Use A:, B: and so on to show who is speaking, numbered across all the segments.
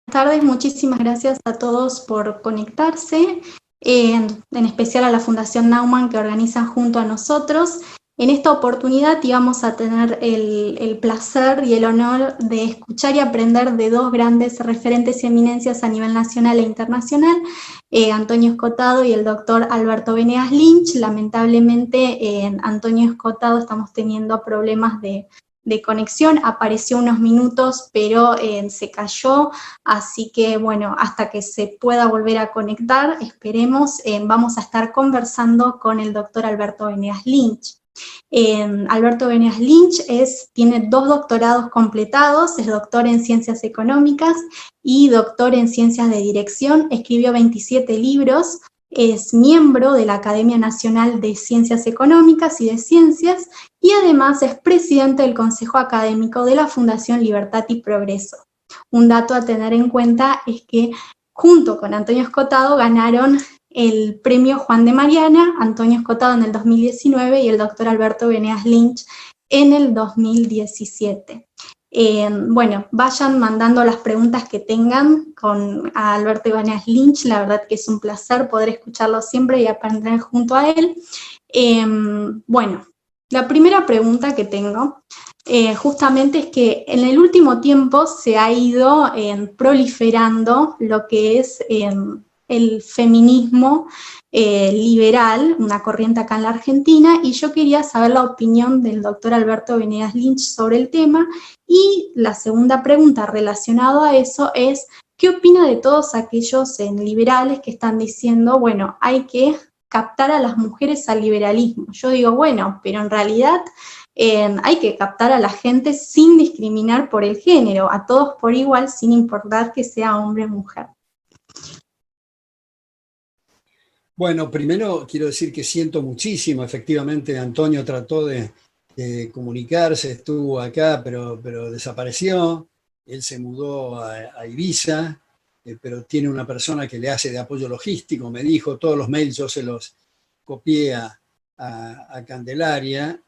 A: tardes, muchísimas gracias a todos por conectarse, en especial a la Fundación Naumann que organiza junto a nosotros. En esta oportunidad íbamos a tener el placer y el honor de escuchar y aprender de dos grandes referentes y eminencias a nivel nacional e internacional, Antonio Escotado y el doctor Alberto Venegas Lynch. Lamentablemente, Antonio Escotado estamos teniendo problemas de conexión, apareció unos minutos, pero se cayó, así que bueno, hasta que se pueda volver a conectar, esperemos, vamos a estar conversando con el doctor Alberto Venegas Lynch. Alberto Venegas Lynch tiene 2 doctorados completados, es doctor en Ciencias Económicas y doctor en Ciencias de Dirección, escribió 27 libros, es miembro de la Academia Nacional de Ciencias Económicas y de Ciencias, y además es presidente del Consejo Académico de la Fundación Libertad y Progreso. Un dato a tener en cuenta es que junto con Antonio Escotado ganaron el premio Juan de Mariana, Antonio Escotado en el 2019 y el doctor Alberto Venegas Lynch en el 2017. Bueno, vayan mandando las preguntas que tengan a Alberto Venegas Lynch, la verdad que es un placer poder escucharlo siempre y aprender junto a él. Bueno, la primera pregunta que tengo justamente es que en el último tiempo se ha ido proliferando lo que es el feminismo liberal, una corriente acá en la Argentina, y yo quería saber la opinión del doctor Alberto Venegas Lynch sobre el tema. Y la segunda pregunta relacionada a eso es, ¿qué opina de todos aquellos liberales que están diciendo, bueno, hay que captar a las mujeres al liberalismo? Yo digo, bueno, pero en realidad hay que captar a la gente sin discriminar por el género, a todos por igual, sin importar que sea hombre o mujer.
B: Bueno, primero quiero decir que siento muchísimo, efectivamente Antonio trató de comunicarse, estuvo acá, pero desapareció. Él se mudó a Ibiza, pero tiene una persona que le hace de apoyo logístico, me dijo, todos los mails yo se los copié a Candelaria,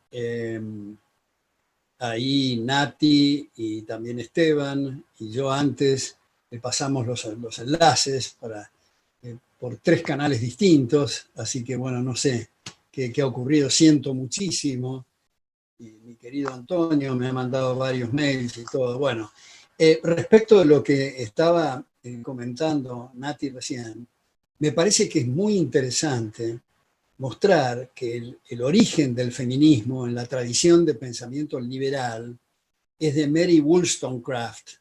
B: ahí Nati y también Esteban, y yo antes le pasamos los enlaces por 3 canales distintos, así que bueno, no sé qué ha ocurrido, siento muchísimo. Y mi querido Antonio me ha mandado varios mails y todo. Bueno, respecto de lo que estaba comentando Nati recién, me parece que es muy interesante mostrar que el origen del feminismo en la tradición de pensamiento liberal es de Mary Wollstonecraft.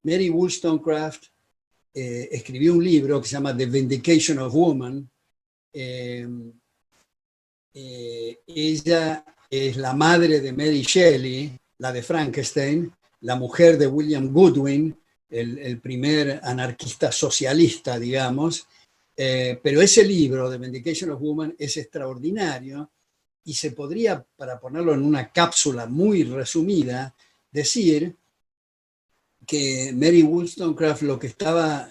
B: Mary Wollstonecraft escribió un libro que se llama The Vindication of Woman. Ella es la madre de Mary Shelley, la de Frankenstein, la mujer de William Goodwin, el primer anarquista socialista, digamos. Pero ese libro, The Vindication of Woman, es extraordinario y se podría, para ponerlo en una cápsula muy resumida, decir que Mary Wollstonecraft lo que estaba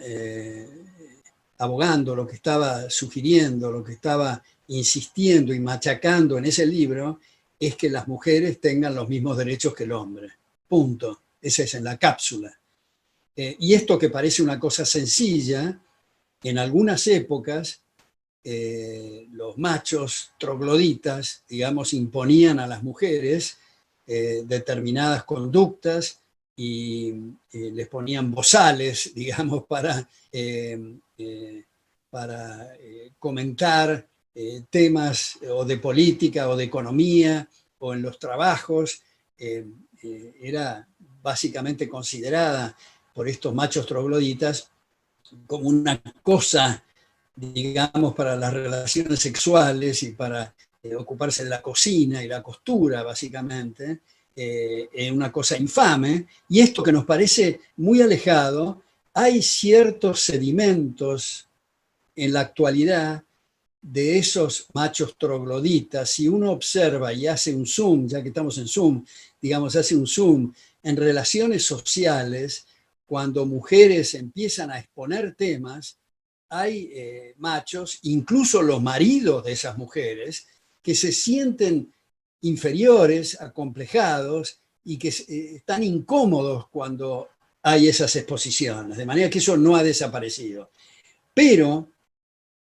B: abogando, lo que estaba sugiriendo, lo que estaba insistiendo y machacando en ese libro es que las mujeres tengan los mismos derechos que el hombre. Punto. Esa es en la cápsula. Y esto que parece una cosa sencilla, en algunas épocas los machos trogloditas, digamos, imponían a las mujeres determinadas conductas y les ponían bozales, digamos, para comentar temas o de política o de economía o en los trabajos. Era básicamente considerada por estos machos trogloditas como una cosa, digamos, para las relaciones sexuales y para ocuparse de la cocina y la costura, básicamente, una cosa infame. Y esto que nos parece muy alejado, hay ciertos sedimentos en la actualidad de esos machos trogloditas. Si uno observa y hace un zoom, ya que estamos en Zoom, digamos, hace un zoom en relaciones sociales, cuando mujeres empiezan a exponer temas, hay machos, incluso los maridos de esas mujeres, que se sienten inferiores, acomplejados y que están incómodos cuando hay esas exposiciones, de manera que eso no ha desaparecido. Pero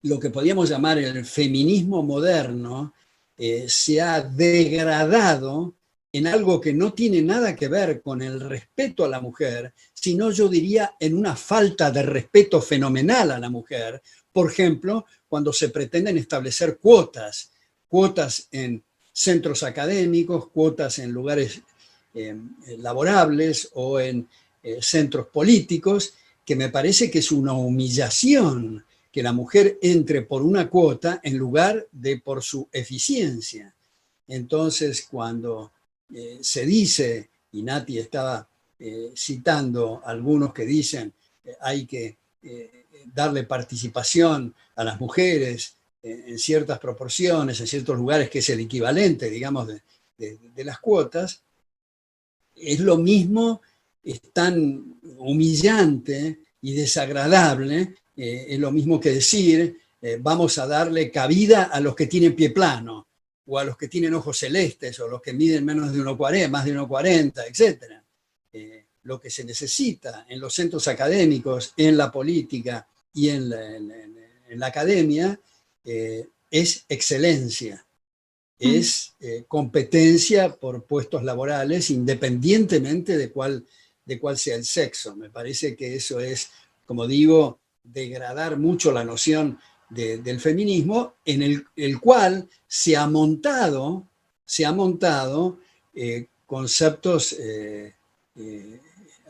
B: lo que podríamos llamar el feminismo moderno se ha degradado en algo que no tiene nada que ver con el respeto a la mujer, sino yo diría en una falta de respeto fenomenal a la mujer. Por ejemplo, cuando se pretenden establecer cuotas en centros académicos, cuotas en lugares laborables o en centros políticos, que me parece que es una humillación que la mujer entre por una cuota en lugar de por su eficiencia. Entonces, cuando se dice, y Nati estaba citando algunos que dicen hay que darle participación a las mujeres en ciertas proporciones, en ciertos lugares, que es el equivalente, digamos, de las cuotas, es lo mismo, es tan humillante y desagradable, es lo mismo que decir vamos a darle cabida a los que tienen pie plano, o a los que tienen ojos celestes, o los que miden menos de 1,40, más de 1,40, etc. Lo que se necesita en los centros académicos, en la política y en la academia es excelencia, es competencia por puestos laborales independientemente de cuál sea el sexo. Me parece que eso es, como digo, degradar mucho la noción del feminismo, en el cual se ha montado conceptos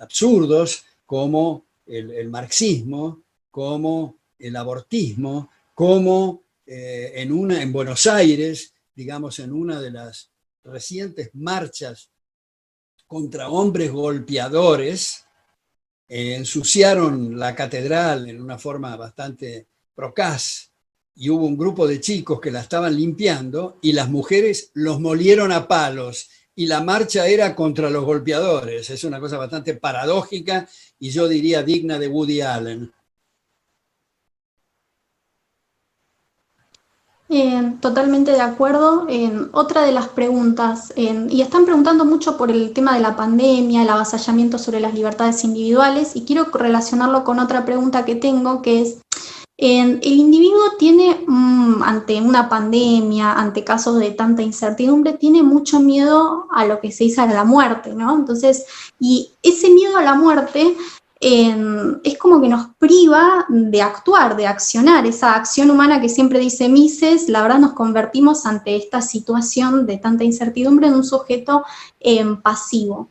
B: absurdos como el marxismo, como el abortismo, como en Buenos Aires, digamos, en una de las recientes marchas contra hombres golpeadores, ensuciaron la catedral en una forma bastante procaz, y hubo un grupo de chicos que la estaban limpiando y las mujeres los molieron a palos, y la marcha era contra los golpeadores. Es una cosa bastante paradójica y yo diría digna de Woody Allen.
A: Totalmente de acuerdo. Otra de las preguntas, y están preguntando mucho por el tema de la pandemia, el avasallamiento sobre las libertades individuales, y quiero relacionarlo con otra pregunta que tengo, que es, el individuo tiene, ante una pandemia, ante casos de tanta incertidumbre, tiene mucho miedo a lo que se dice a la muerte, ¿no? Entonces, y ese miedo a la muerte es como que nos priva de actuar, de accionar, esa acción humana que siempre dice Mises. La verdad, nos convertimos ante esta situación de tanta incertidumbre en un sujeto pasivo.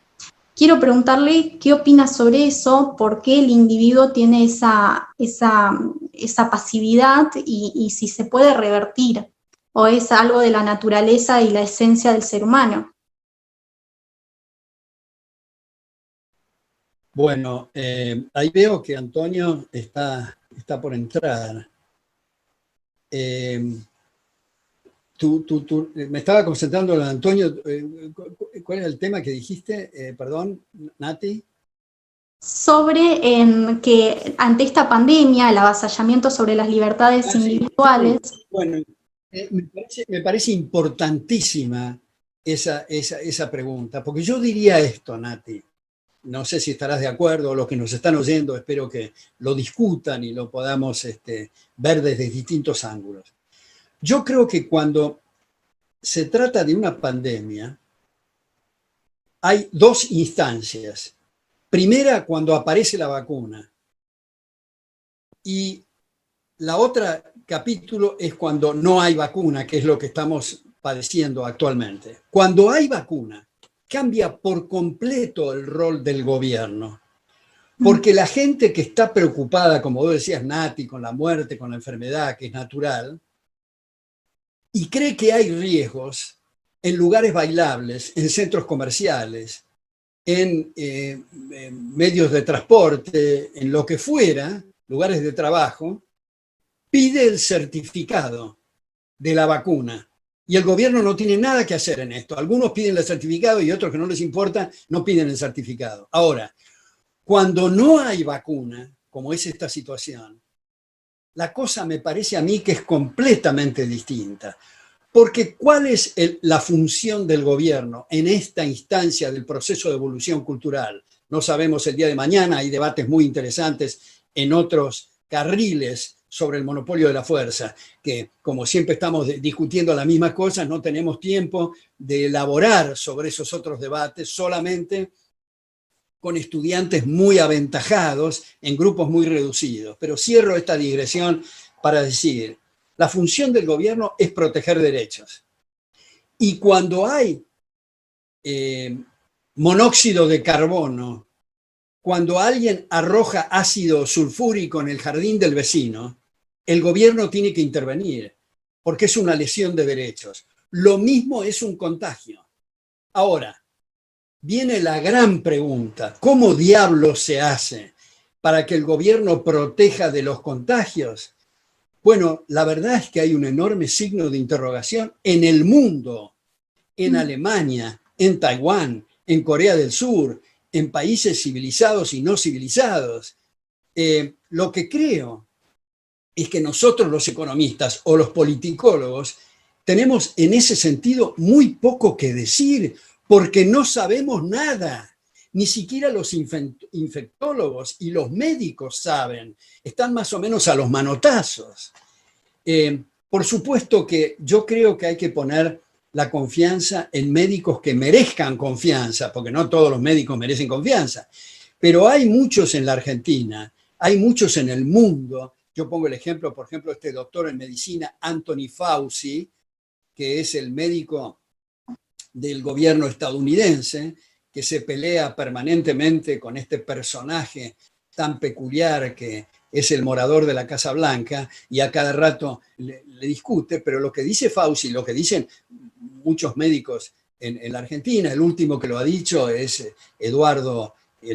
A: Quiero preguntarle qué opina sobre eso, por qué el individuo tiene esa pasividad, y si se puede revertir, o es algo de la naturaleza y la esencia del ser humano.
B: Bueno, ahí veo que Antonio está por entrar. Tú me estaba concentrando en Antonio. ¿Cuál era el tema que dijiste? Perdón, Nati.
A: Sobre que ante esta pandemia, el avasallamiento sobre las libertades individuales.
B: Sí. Bueno, me parece importantísima esa pregunta, porque yo diría esto, Nati. No sé si estarás de acuerdo, los que nos están oyendo, espero que lo discutan y lo podamos ver desde distintos ángulos. Yo creo que cuando se trata de una pandemia, hay dos instancias. Primera, cuando aparece la vacuna. Y la otra capítulo es cuando no hay vacuna, que es lo que estamos padeciendo actualmente. Cuando hay vacuna, cambia por completo el rol del gobierno. Porque la gente que está preocupada, como vos decías, Nati, con la muerte, con la enfermedad, que es natural, y cree que hay riesgos en lugares bailables, en centros comerciales, en medios de transporte, en lo que fuera, lugares de trabajo, pide el certificado de la vacuna. Y el gobierno no tiene nada que hacer en esto. Algunos piden el certificado y otros, que no les importa, no piden el certificado. Ahora, cuando no hay vacuna, como es esta situación, la cosa me parece a mí que es completamente distinta. Porque ¿cuál es la función del gobierno en esta instancia del proceso de evolución cultural? no sabemos el día de mañana, hay debates muy interesantes en otros carriles sobre el monopolio de la fuerza, que como siempre estamos discutiendo las mismas cosas, no tenemos tiempo de elaborar sobre esos otros debates, solamente con estudiantes muy aventajados en grupos muy reducidos. Pero cierro esta digresión para decir, la función del gobierno es proteger derechos. Y cuando hay monóxido de carbono, cuando alguien arroja ácido sulfúrico en el jardín del vecino, el gobierno tiene que intervenir, porque es una lesión de derechos. Lo mismo es un contagio. Ahora, viene la gran pregunta, ¿cómo diablos se hace para que el gobierno proteja de los contagios? Bueno, la verdad es que hay un enorme signo de interrogación en el mundo, en Alemania, en Taiwán, en Corea del Sur, en países civilizados y no civilizados. Lo que creo es que nosotros los economistas o los politicólogos tenemos en ese sentido muy poco que decir porque no sabemos nada. Ni siquiera los infectólogos y los médicos saben. Están más o menos a los manotazos. Por supuesto que yo creo que hay que poner la confianza en médicos que merezcan confianza, porque no todos los médicos merecen confianza, pero hay muchos en la Argentina, hay muchos en el mundo. Yo pongo el ejemplo, por ejemplo, este doctor en medicina, Anthony Fauci, que es el médico del gobierno estadounidense, que se pelea permanentemente con este personaje tan peculiar que es el morador de la Casa Blanca, y a cada rato le discute, pero lo que dice Fauci, lo que dicen muchos médicos en la Argentina, el último que lo ha dicho es el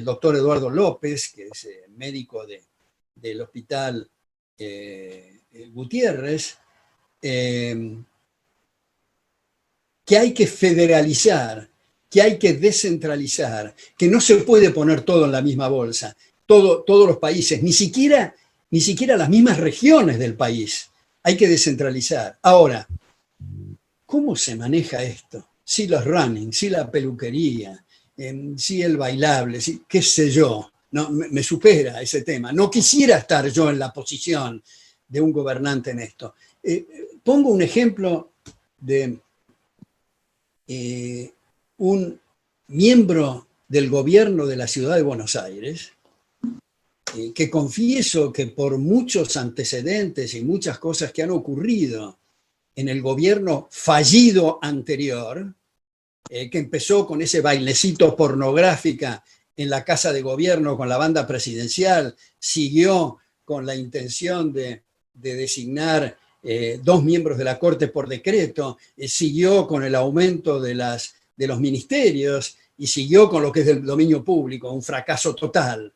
B: doctor Eduardo López, que es médico del hospital Gutiérrez, que hay que federalizar, que hay que descentralizar, que no se puede poner todo en la misma bolsa, todos los países, ni siquiera las mismas regiones del país. Hay que descentralizar. Ahora, ¿cómo se maneja esto? Si los running, si la peluquería, si el bailable, si, qué sé yo, no, me supera ese tema. No quisiera estar yo en la posición de un gobernante en esto. Pongo un ejemplo de un miembro del gobierno de la ciudad de Buenos Aires, que confieso que por muchos antecedentes y muchas cosas que han ocurrido en el gobierno fallido anterior, que empezó con ese bailecito pornográfica en la Casa de Gobierno con la banda presidencial, siguió con la intención de designar 2 miembros de la Corte por decreto, siguió con el aumento de los ministerios y siguió con lo que es del dominio público, un fracaso total.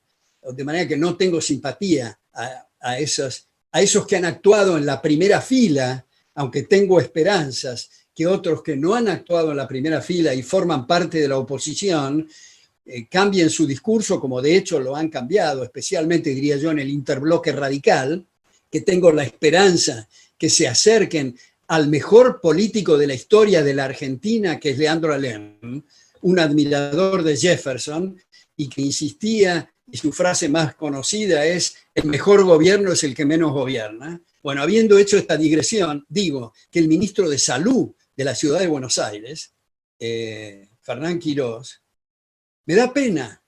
B: De manera que no tengo simpatía a esos que han actuado en la primera fila, aunque tengo esperanzas que otros que no han actuado en la primera fila y forman parte de la oposición cambien su discurso, como de hecho lo han cambiado, especialmente diría yo en el interbloque radical, que tengo la esperanza que se acerquen al mejor político de la historia de la Argentina, que es Leandro Alem, un admirador de Jefferson, y que insistía, y su frase más conocida es: el mejor gobierno es el que menos gobierna. Bueno, habiendo hecho esta digresión, digo que el ministro de Salud de la ciudad de Buenos Aires, Fernán Quirós, me da pena.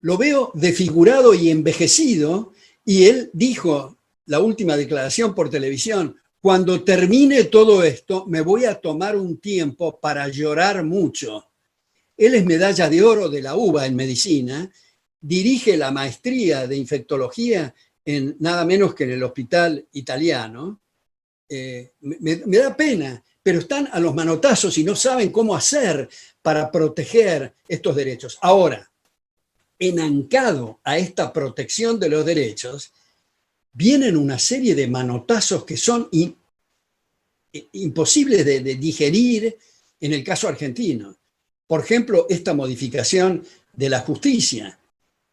B: Lo veo desfigurado y envejecido, y él dijo, la última declaración por televisión: cuando termine todo esto, me voy a tomar un tiempo para llorar mucho. Él es medalla de oro de la UBA en medicina, dirige la maestría de infectología en nada menos que en el hospital italiano. Me da pena, pero están a los manotazos y no saben cómo hacer para proteger estos derechos. Ahora, enancado a esta protección de los derechos, vienen una serie de manotazos que son imposibles de digerir en el caso argentino. Por ejemplo, esta modificación de la justicia,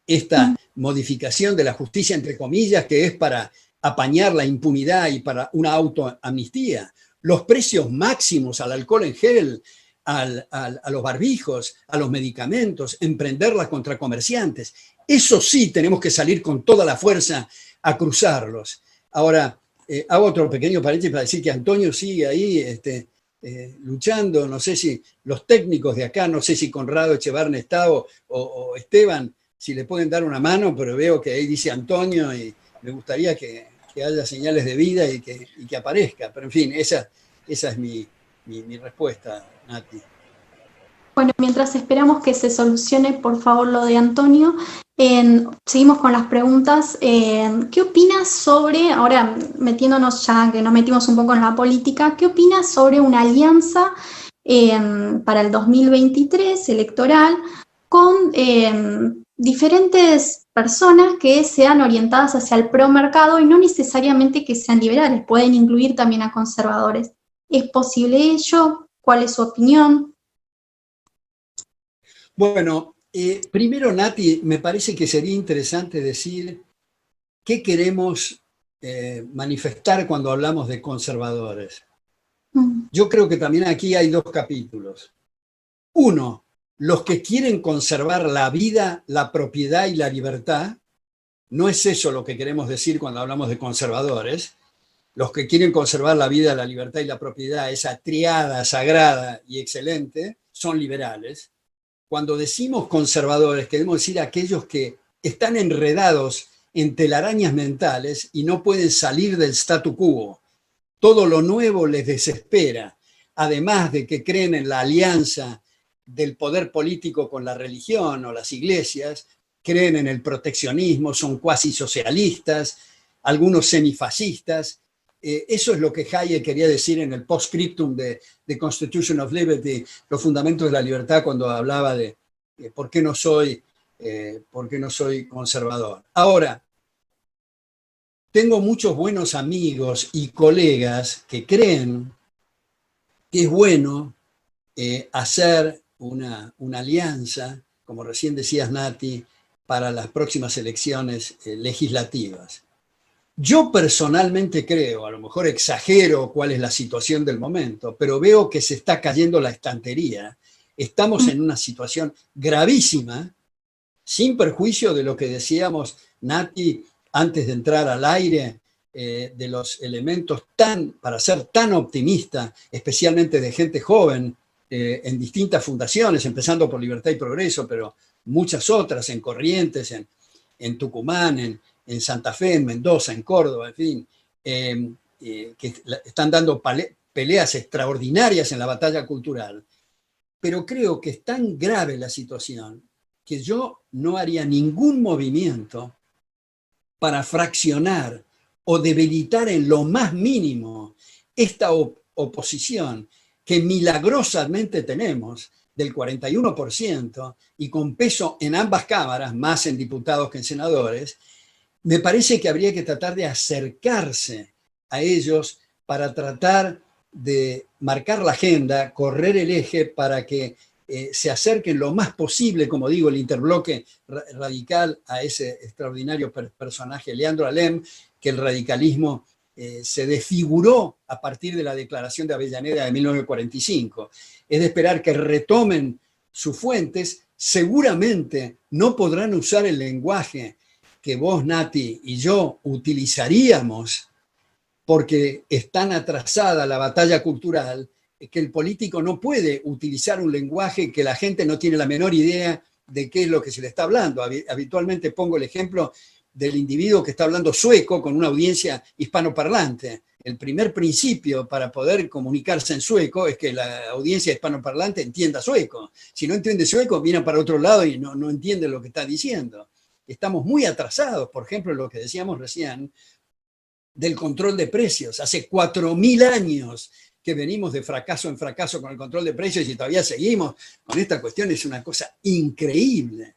B: esta modificación de la justicia, entre comillas, que es para apañar la impunidad y para una autoamnistía, los precios máximos al alcohol en gel a los barbijos, a los medicamentos, emprenderlas contra comerciantes. Eso sí, tenemos que salir con toda la fuerza a cruzarlos. Ahora, hago otro pequeño paréntesis para decir que Antonio sigue ahí luchando. No sé si los técnicos de acá, no sé si Conrado Echevarne está o Esteban, si le pueden dar una mano, pero veo que ahí dice Antonio y me gustaría que haya señales de vida y que aparezca. Pero en fin, esa es mi respuesta, Nati.
A: Bueno, mientras esperamos que se solucione, por favor, lo de Antonio, seguimos con las preguntas. ¿Qué opinas sobre, ahora metiéndonos ya, que nos metimos un poco en la política, qué opinas sobre una alianza para el 2023 electoral con diferentes personas que sean orientadas hacia el promercado y no necesariamente que sean liberales, pueden incluir también a conservadores? ¿Es posible ello? ¿Cuál es su opinión?
B: Bueno, primero, Nati, me parece que sería interesante decir qué queremos manifestar cuando hablamos de conservadores. Yo creo que también aquí hay dos capítulos. Uno, los que quieren conservar la vida, la propiedad y la libertad. No es eso lo que queremos decir cuando hablamos de conservadores. Los que quieren conservar la vida, la libertad y la propiedad, esa triada sagrada y excelente, son liberales. Cuando decimos conservadores, queremos decir aquellos que están enredados en telarañas mentales y no pueden salir del statu quo. Todo lo nuevo les desespera, además de que creen en la alianza del poder político con la religión o las iglesias, creen en el proteccionismo, son cuasi socialistas, algunos semifascistas. Eso es lo que Hayek quería decir en el postscriptum de Constitution of Liberty, los fundamentos de la libertad, cuando hablaba de por qué no soy conservador. Ahora, tengo muchos buenos amigos y colegas que creen que es bueno hacer una alianza, como recién decías, Nati, para las próximas elecciones legislativas. Yo personalmente creo, a lo mejor exagero cuál es la situación del momento, pero veo que se está cayendo la estantería. Estamos en una situación gravísima, sin perjuicio de lo que decíamos, Nati, antes de entrar al aire, de los elementos para ser tan optimista, especialmente de gente joven, en distintas fundaciones, empezando por Libertad y Progreso, pero muchas otras, en Corrientes, en Tucumán, en Santa Fe, en Mendoza, en Córdoba, en fin, que están dando peleas extraordinarias en la batalla cultural. Pero creo que es tan grave la situación que yo no haría ningún movimiento para fraccionar o debilitar en lo más mínimo esta oposición que milagrosamente tenemos del 41% y con peso en ambas cámaras, más en diputados que en senadores. Me parece que habría que tratar de acercarse a ellos para tratar de marcar la agenda, correr el eje para que se acerquen lo más posible, como digo, el interbloque radical a ese extraordinario personaje, Leandro Alem, que el radicalismo se desfiguró a partir de la declaración de Avellaneda de 1945. Es de esperar que retomen sus fuentes. Seguramente no podrán usar el lenguaje que vos, Nati, y yo utilizaríamos porque es tan atrasada la batalla cultural que el político no puede utilizar un lenguaje que la gente no tiene la menor idea de qué es lo que se le está hablando. Habitualmente pongo el ejemplo del individuo que está hablando sueco con una audiencia hispanoparlante. El primer principio para poder comunicarse en sueco es que la audiencia hispanoparlante entienda sueco. Si no entiende sueco, mira para otro lado y no entiende lo que está diciendo. Estamos muy atrasados, por ejemplo, lo que decíamos recién, del control de precios. Hace 4.000 años que venimos de fracaso en fracaso con el control de precios y todavía seguimos con esta cuestión. Es una cosa increíble.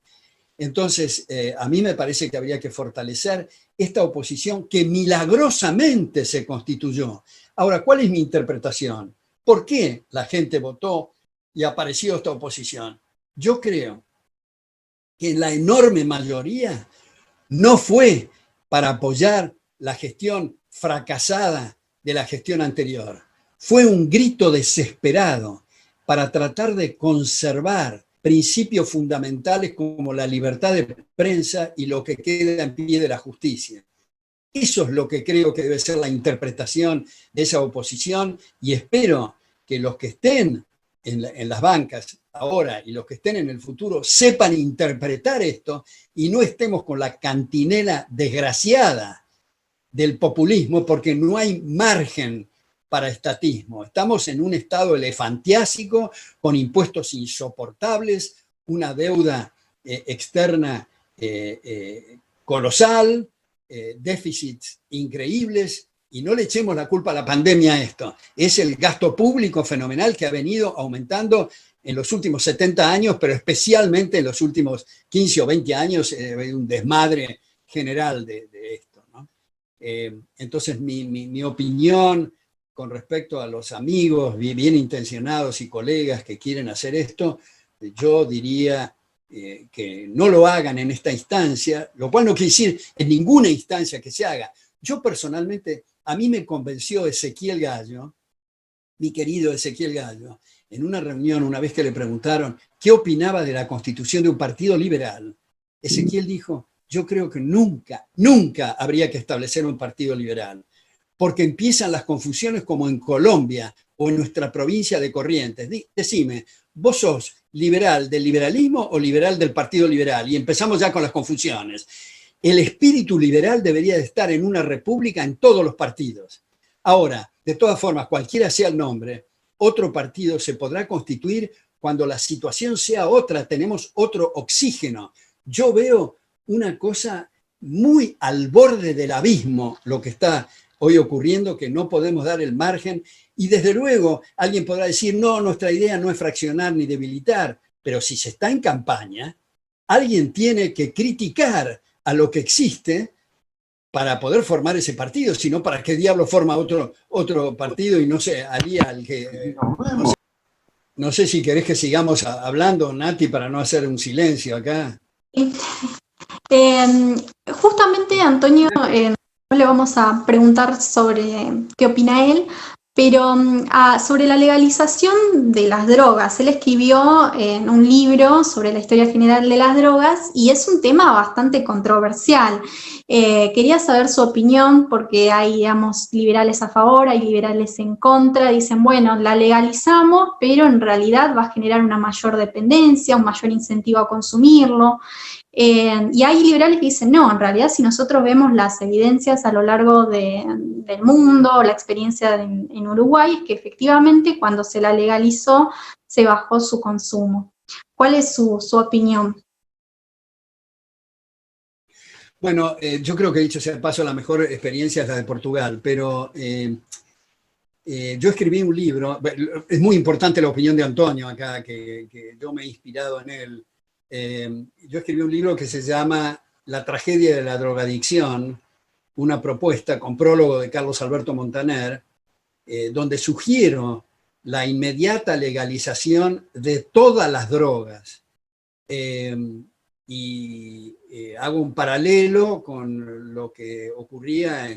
B: Entonces, a mí me parece que habría que fortalecer esta oposición que milagrosamente se constituyó. Ahora, ¿cuál es mi interpretación? ¿Por qué la gente votó y apareció esta oposición? Yo creo que la enorme mayoría no fue para apoyar la gestión fracasada de la gestión anterior. Fue un grito desesperado para tratar de conservar principios fundamentales como la libertad de prensa y lo que queda en pie de la justicia. Eso es lo que creo que debe ser la interpretación de esa oposición, y espero que los que estén en las bancas ahora y los que estén en el futuro sepan interpretar esto y no estemos con la cantinela desgraciada del populismo, porque no hay margen para estatismo. Estamos en un estado elefantiásico con impuestos insoportables, una deuda externa colosal, déficits increíbles, y no le echemos la culpa a la pandemia a esto. Es el gasto público fenomenal que ha venido aumentando en los últimos 70 años, pero especialmente en los últimos 15 o 20 años, un desmadre general de esto, ¿no? Entonces, mi opinión con respecto a los amigos bien intencionados y colegas que quieren hacer esto, yo diría que no lo hagan en esta instancia, lo cual no quiere decir en ninguna instancia que se haga. Yo personalmente, a mí me convenció Ezequiel Gallo, mi querido Ezequiel Gallo, en una reunión, una vez que le preguntaron qué opinaba de la constitución de un partido liberal. Ezequiel dijo: yo creo que nunca habría que establecer un partido liberal, porque empiezan las confusiones como en Colombia o en nuestra provincia de Corrientes. Decime, ¿vos sos liberal del liberalismo o liberal del Partido Liberal? Y empezamos ya con las confusiones. El espíritu liberal debería de estar en una república en todos los partidos. Ahora, de todas formas, cualquiera sea el nombre, otro partido se podrá constituir cuando la situación sea otra, tenemos otro oxígeno. Yo veo una cosa muy al borde del abismo, lo que está hoy ocurriendo, que no podemos dar el margen, y desde luego alguien podrá decir: no, nuestra idea no es fraccionar ni debilitar, pero si se está en campaña, alguien tiene que criticar a lo que existe para poder formar ese partido, si no, ¿para qué diablo forma otro partido? Y no sé, haría al que... No sé si querés que sigamos hablando, Nati, para no hacer un silencio acá.
A: Justamente, Antonio, no le vamos a preguntar sobre qué opina él, pero sobre la legalización de las drogas. Él escribió un libro sobre la historia general de las drogas y es un tema bastante controversial. Quería saber su opinión porque hay, digamos, liberales a favor, hay liberales en contra. Dicen, bueno, la legalizamos, pero en realidad va a generar una mayor dependencia, un mayor incentivo a consumirlo. Y hay liberales que dicen, no, en realidad si nosotros vemos las evidencias a lo largo del mundo, la experiencia en Uruguay, es que efectivamente cuando se la legalizó se bajó su consumo. ¿Cuál es su opinión?
B: Bueno, yo creo que, dicho sea de paso, la mejor experiencia es la de Portugal, pero yo escribí un libro. Es muy importante la opinión de Antonio acá, que yo me he inspirado en él. Yo escribí un libro que se llama La tragedia de la drogadicción, una propuesta con prólogo de Carlos Alberto Montaner, donde sugiero la inmediata legalización de todas las drogas. Y hago un paralelo con lo que ocurría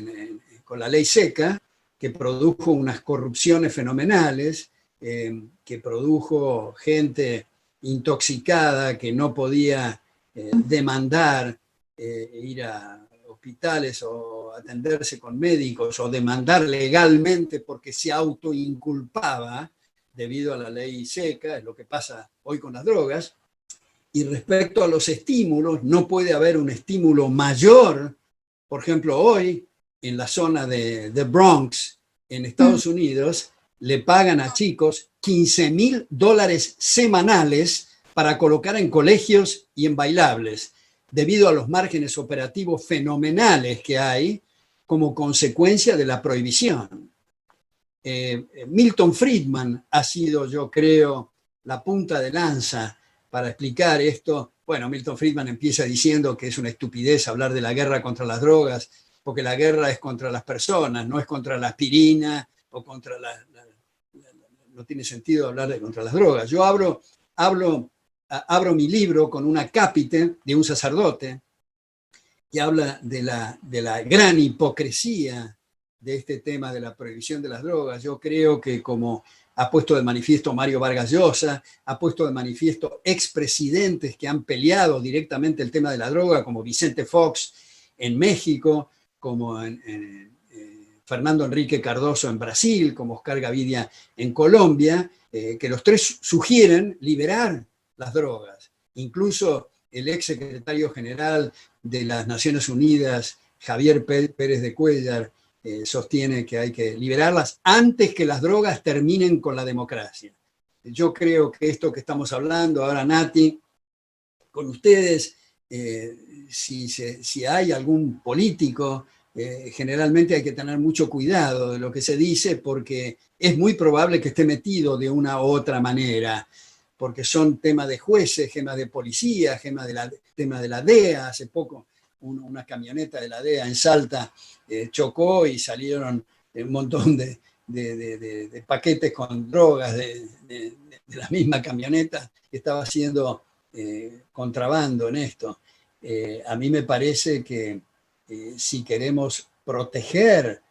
B: con la ley seca, que produjo unas corrupciones fenomenales, que produjo gente intoxicada que no podía demandar ir a hospitales o atenderse con médicos o demandar legalmente porque se autoinculpaba debido a la ley seca. Es lo que pasa hoy con las drogas. Y respecto a los estímulos, no puede haber un estímulo mayor. Por ejemplo, hoy en la zona de Bronx, en Estados Unidos, le pagan a chicos $15,000 semanales para colocar en colegios y en bailables, debido a los márgenes operativos fenomenales que hay como consecuencia de la prohibición. Milton Friedman ha sido, yo creo, la punta de lanza para explicar esto. Bueno, Milton Friedman empieza diciendo que es una estupidez hablar de la guerra contra las drogas, porque la guerra es contra las personas, no es contra la aspirina o contra no tiene sentido hablar contra las drogas. Yo abro mi libro con un acápite de un sacerdote que habla de la gran hipocresía de este tema de la prohibición de las drogas. Yo creo que como ha puesto de manifiesto Mario Vargas Llosa, ha puesto de manifiesto expresidentes que han peleado directamente el tema de la droga, como Vicente Fox en México, como Fernando Enrique Cardoso en Brasil, como Oscar Gavidia en Colombia, que los tres sugieren liberar las drogas. Incluso el ex secretario general de las Naciones Unidas, Javier Pérez de Cuéllar, sostiene que hay que liberarlas antes que las drogas terminen con la democracia. Yo creo que esto que estamos hablando ahora, Nati, con ustedes, si hay algún político, generalmente hay que tener mucho cuidado de lo que se dice, porque es muy probable que esté metido de una u otra manera, porque son temas de jueces, temas de policía, tema de la DEA. Hace poco una camioneta de la DEA en Salta chocó y salieron un montón de paquetes con drogas de la misma camioneta que estaba haciendo contrabando en esto. A mí me parece que si queremos proteger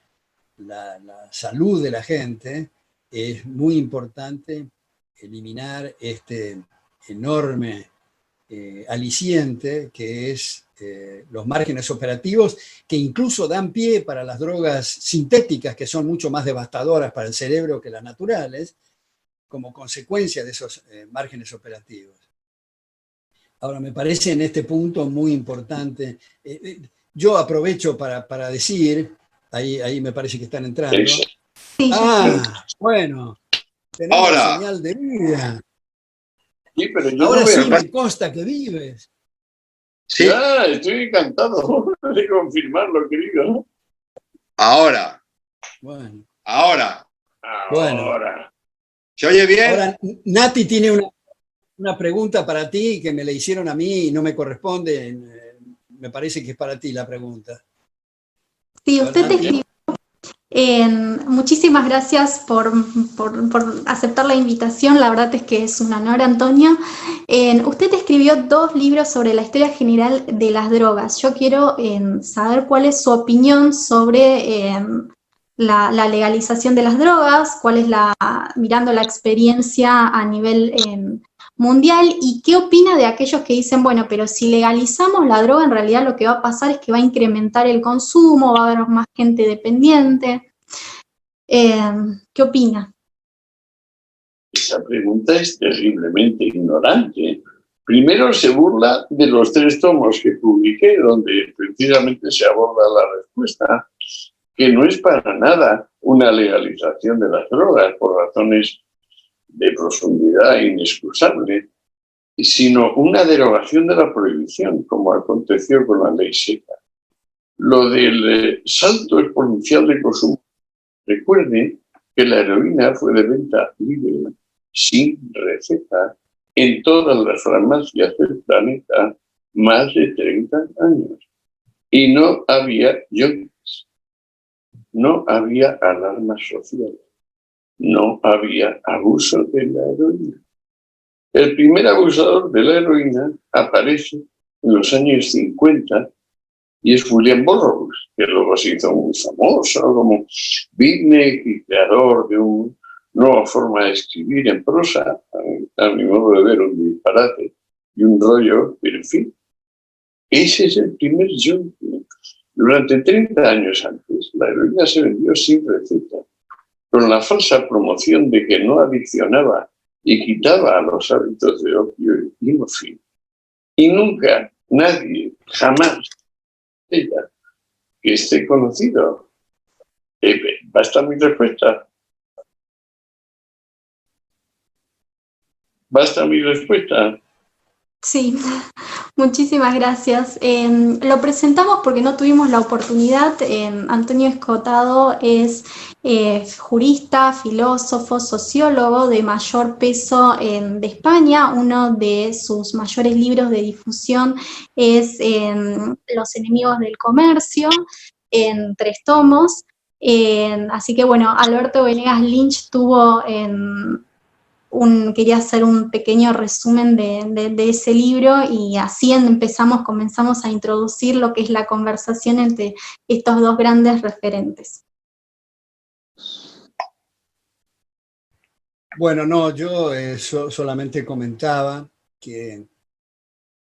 B: la salud de la gente, es muy importante eliminar este enorme aliciente que es los márgenes operativos, que incluso dan pie para las drogas sintéticas, que son mucho más devastadoras para el cerebro que las naturales, como consecuencia de esos márgenes operativos. Ahora, me parece en este punto muy importante, yo aprovecho para decir, ahí me parece que están entrando.
A: Sí,
B: bueno, tenemos ahora señal de vida.
C: Sí, pero yo
B: ahora no sí me consta que vives.
C: Sí. Ya, estoy encantado de confirmarlo, querido. Ahora.
B: Bueno.
C: Ahora. ¿Se oye bien?
B: Ahora, Nati tiene una pregunta para ti que me la hicieron a mí y no me corresponde. Me parece que es para ti la pregunta.
A: Sí, usted te escribió. Muchísimas gracias por aceptar la invitación, la verdad es que es un honor, Antonio. Usted escribió 2 libros sobre la historia general de las drogas. Yo quiero saber cuál es su opinión sobre la legalización de las drogas, cuál es mirando la experiencia a nivel mundial, y qué opina de aquellos que dicen, bueno, pero si legalizamos la droga, en realidad lo que va a pasar es que va a incrementar el consumo, va a haber más gente dependiente. ¿Qué opina?
C: Esa pregunta es terriblemente ignorante. Primero se burla de los 3 tomos que publiqué, donde precisamente se aborda la respuesta, que no es para nada una legalización de las drogas por razones de profundidad inexcusable, sino una derogación de la prohibición, como aconteció con la ley seca. Lo del salto exponencial de consumo. Recuerden que la heroína fue de venta libre, sin receta, en todas las farmacias del planeta más de 30 años. Y no había yonkis, no había alarma social, no había abuso de la heroína. El primer abusador de la heroína aparece en los años 50 y es William Burroughs, que luego se hizo muy famoso como beatnik y creador de una nueva forma de escribir en prosa, a mi modo de ver un disparate y un rollo, pero en fin, ese es el primer yonki. Durante 30 años antes, la heroína se vendió sin receta, con la falsa promoción de que no adiccionaba y quitaba a los hábitos de opio y morfina. Y nunca, nadie, jamás, ella, que esté conocido. ¿Basta mi respuesta? ¿Basta mi respuesta?
A: Sí, muchísimas gracias. Lo presentamos porque no tuvimos la oportunidad. Antonio Escotado es jurista, filósofo, sociólogo de mayor peso de España. Uno de sus mayores libros de difusión es Los enemigos del comercio, en 3 tomos. Así que bueno, Alberto Venegas Lynch tuvo quería hacer un pequeño resumen de ese libro, y así comenzamos a introducir lo que es la conversación entre estos 2 grandes referentes.
B: Bueno, no, yo solamente comentaba que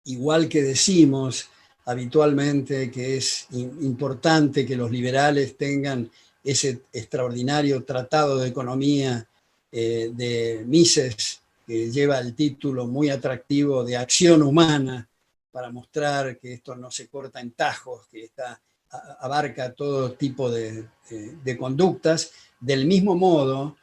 B: igual que decimos habitualmente que es importante que los liberales tengan ese extraordinario tratado de economía de Mises, que lleva el título muy atractivo de Acción Humana, para mostrar que esto no se corta en tajos, que abarca todo tipo de conductas. Del mismo modo,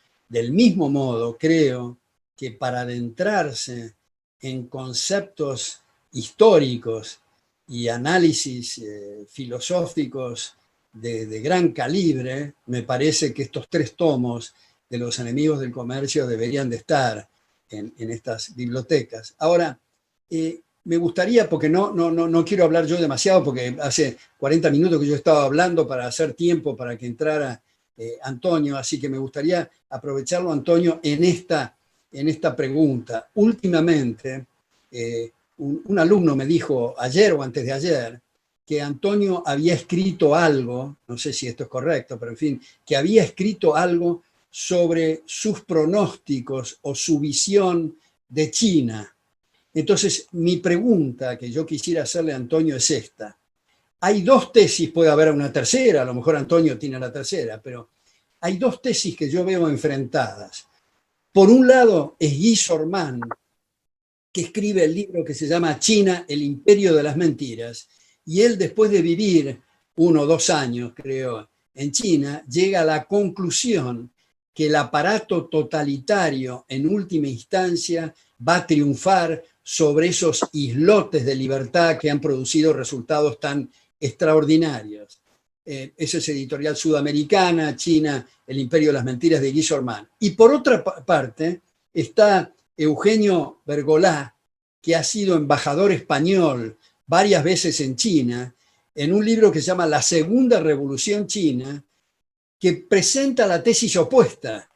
B: creo que para adentrarse en conceptos históricos y análisis filosóficos de gran calibre, me parece que estos 3 tomos de Los enemigos del comercio deberían de estar en estas bibliotecas. Ahora, me gustaría, porque no quiero hablar yo demasiado, porque hace 40 minutos que yo estaba hablando para hacer tiempo para que entrara Antonio, así que me gustaría aprovecharlo, Antonio, en esta pregunta. Últimamente, un alumno me dijo ayer o antes de ayer que Antonio había escrito algo, no sé si esto es correcto, pero en fin, que había escrito algo sobre sus pronósticos o su visión de China. Entonces, mi pregunta que yo quisiera hacerle a Antonio es esta. Hay 2 tesis, puede haber una tercera, a lo mejor Antonio tiene la tercera, pero hay 2 tesis que yo veo enfrentadas. Por un lado es Guy Sorman, que escribe el libro que se llama China, el imperio de las mentiras, y él, después de vivir 1 o 2 años, creo, en China, llega a la conclusión que el aparato totalitario en última instancia va a triunfar sobre esos islotes de libertad que han producido resultados tan extraordinarios. Esa es editorial sudamericana, China, el imperio de las mentiras, de Guy Sorman. Y por otra parte está Eugenio Bergolá, que ha sido embajador español varias veces en China, en un libro que se llama La Segunda Revolución China, que presenta la tesis opuesta.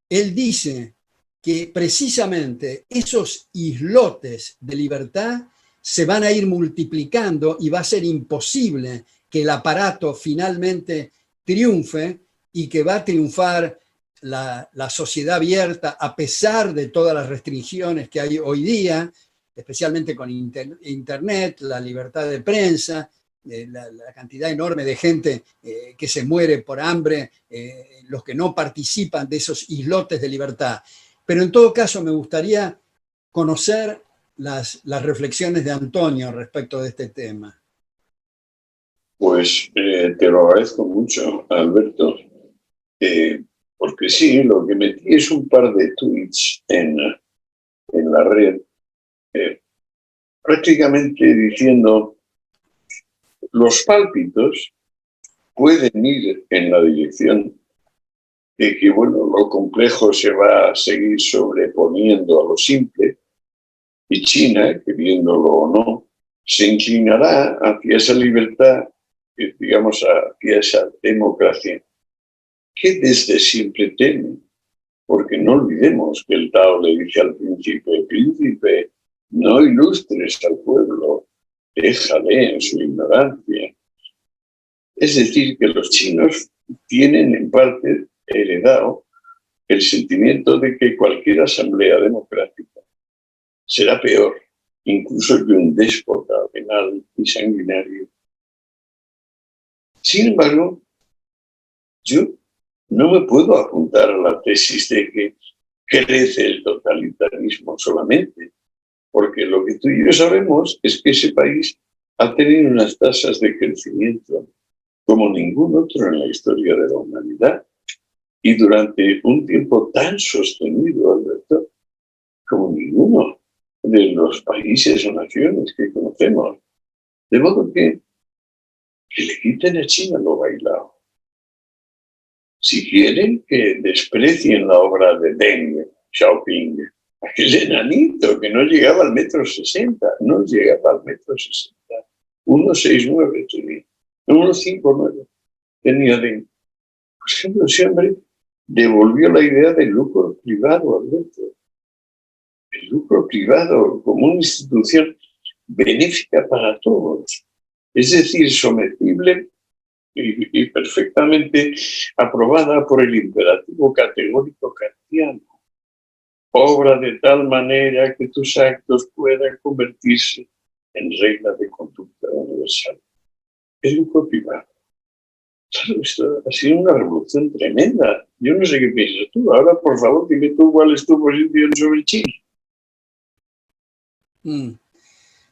B: Él dice que precisamente esos islotes de libertad se van a ir multiplicando y va a ser imposible que el aparato finalmente triunfe, y que va a triunfar la sociedad abierta a pesar de todas las restricciones que hay hoy día, especialmente con Internet, la libertad de prensa, la cantidad enorme de gente que se muere por hambre, los que no participan de esos islotes de libertad. Pero en todo caso me gustaría conocer las reflexiones de Antonio respecto de este tema.
C: Pues te lo agradezco mucho, Alberto, porque sí, lo que metí es un par de tweets en la red, prácticamente diciendo: los pálpitos pueden ir en la dirección de que, bueno, lo complejo se va a seguir sobreponiendo a lo simple, y China, queriéndolo o no, se inclinará hacia esa libertad, digamos, hacia esa democracia que desde siempre teme. Porque no olvidemos que el Tao le dice al príncipe: príncipe, no ilustres al pueblo, déjale en su ignorancia. Es decir, que los chinos tienen en parte heredado el sentimiento de que cualquier asamblea democrática será peor, incluso que un déspota venal y sanguinario. Sin embargo, yo no me puedo apuntar a la tesis de que crece el totalitarismo solamente, porque lo que tú y yo sabemos es que ese país ha tenido unas tasas de crecimiento como ningún otro en la historia de la humanidad, y durante un tiempo tan sostenido, Alberto, como ninguno de los países o naciones que conocemos. De modo que le quiten a China lo bailado. Si quieren, que desprecien la obra de Deng Xiaoping, aquel enanito que no llegaba al 1,60 m, no llegaba al 1,60 m, 1,69 tenía, 1,59 tenía Deng. Por ejemplo, ese hombre devolvió la idea del lucro privado, Alberto. El lucro privado como una institución benéfica para todos, es decir, sometible y perfectamente aprobada por el imperativo categórico kantiano. obra de tal manera que tus actos puedan convertirse en regla de conducta universal. Es un privado. Claro, esto ha sido una revolución tremenda. Yo no sé qué piensas tú. Ahora, por favor, dime tú cuál es tu posición sobre China.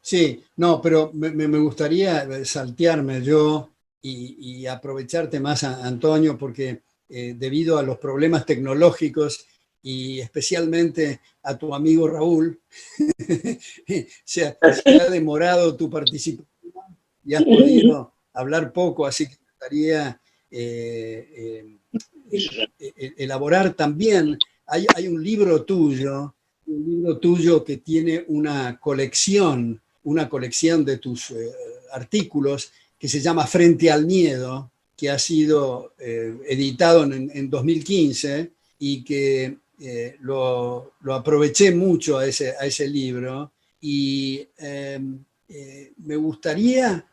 B: Sí, no, pero me gustaría saltearme yo y aprovecharte más, Antonio, porque debido a los problemas tecnológicos y especialmente a tu amigo Raúl, se ha demorado tu participación y has podido hablar poco, así que me gustaría elaborar también. Hay un libro tuyo que tiene una colección de tus artículos que se llama Frente al Miedo, que ha sido editado en 2015 y que lo aproveché mucho a ese libro y me gustaría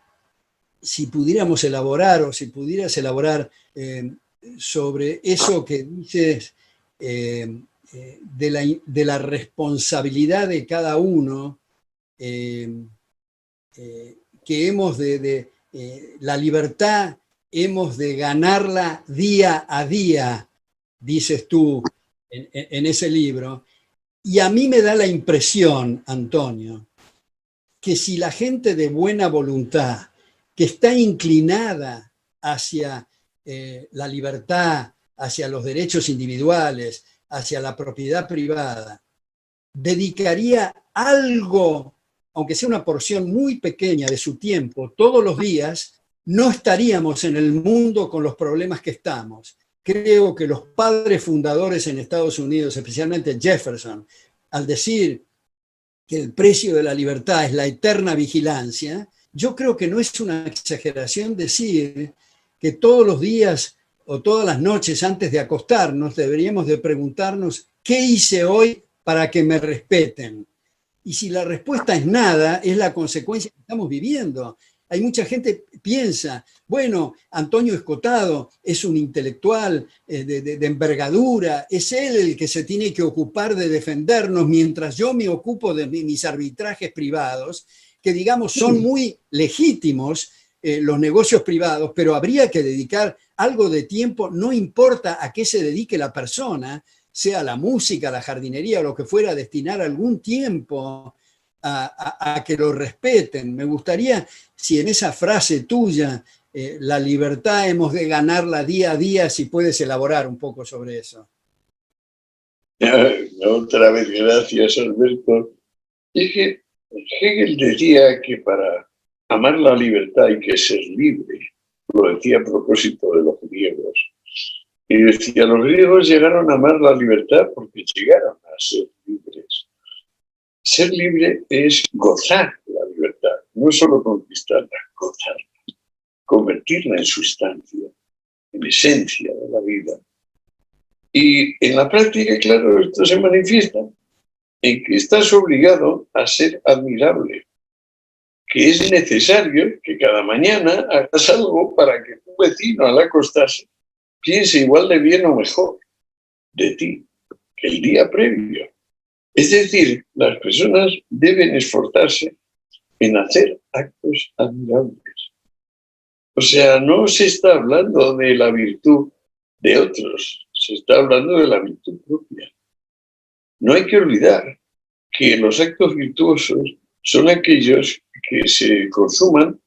B: si pudiéramos elaborar o si pudieras elaborar sobre eso que dices de la responsabilidad de cada uno, que hemos la libertad hemos de ganarla día a día, dices tú en ese libro. Y a mí me da la impresión, Antonio, que si la gente de buena voluntad, que está inclinada hacia la libertad, hacia los derechos individuales, hacia la propiedad privada, dedicaría algo, aunque sea una porción muy pequeña de su tiempo, todos los días, no estaríamos en el mundo con los problemas que estamos. Creo que los padres fundadores en Estados Unidos, especialmente Jefferson, al decir que el precio de la libertad es la eterna vigilancia, yo creo que no es una exageración decir que todos los días o todas las noches antes de acostarnos deberíamos de preguntarnos ¿qué hice hoy para que me respeten? Y si la respuesta es nada, es la consecuencia que estamos viviendo. Hay mucha gente que piensa, bueno, Antonio Escotado es un intelectual de envergadura, es él el que se tiene que ocupar de defendernos mientras yo me ocupo de mis arbitrajes privados, que digamos son muy legítimos los negocios privados, pero habría que dedicar algo de tiempo, no importa a qué se dedique la persona, sea la música, la jardinería o lo que fuera, destinar algún tiempo a que lo respeten. Me gustaría, si en esa frase tuya, la libertad hemos de ganarla día a día, si puedes elaborar un poco sobre eso.
C: Otra vez, gracias, Alberto. Es que Hegel decía que para amar la libertad hay que ser libre. Lo decía a propósito de los griegos. Y decía, los griegos llegaron a amar la libertad porque llegaron a ser libres. Ser libre es gozar la libertad, no solo conquistarla, gozarla, convertirla en sustancia, en esencia de la vida. Y en la práctica, claro, esto se manifiesta en que estás obligado a ser admirable, que es necesario que cada mañana hagas algo para que tu vecino al acostarse piense igual de bien o mejor de ti que el día previo. Es decir, las personas deben esforzarse en hacer actos admirables. O sea, no se está hablando de la virtud de otros, se está hablando de la virtud propia. No hay que olvidar que los actos virtuosos son aquellos que se consuman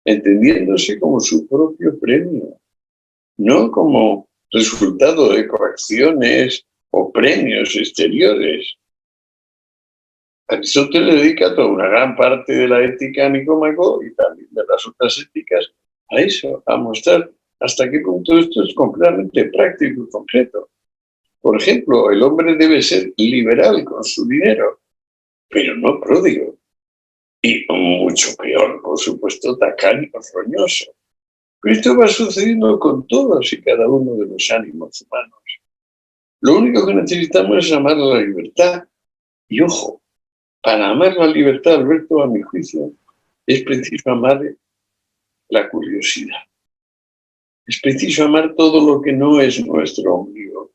C: entendiéndose como su propio premio, no como resultado de coacciones o premios exteriores. Aristóteles dedica toda una gran parte de la ética a Nicómaco y también de las otras éticas a eso, a mostrar hasta qué punto esto es completamente práctico y concreto. Por ejemplo, el hombre debe ser liberal con su dinero, pero no pródigo. Y mucho peor, por supuesto, tacaño, roñoso. Pero esto va sucediendo con todos y cada uno de los ánimos humanos. Lo único que necesitamos es amar la libertad. Y ojo, para amar la libertad, Alberto, a mi juicio, es preciso amar la curiosidad. Es preciso amar todo lo que no es nuestro ombligo,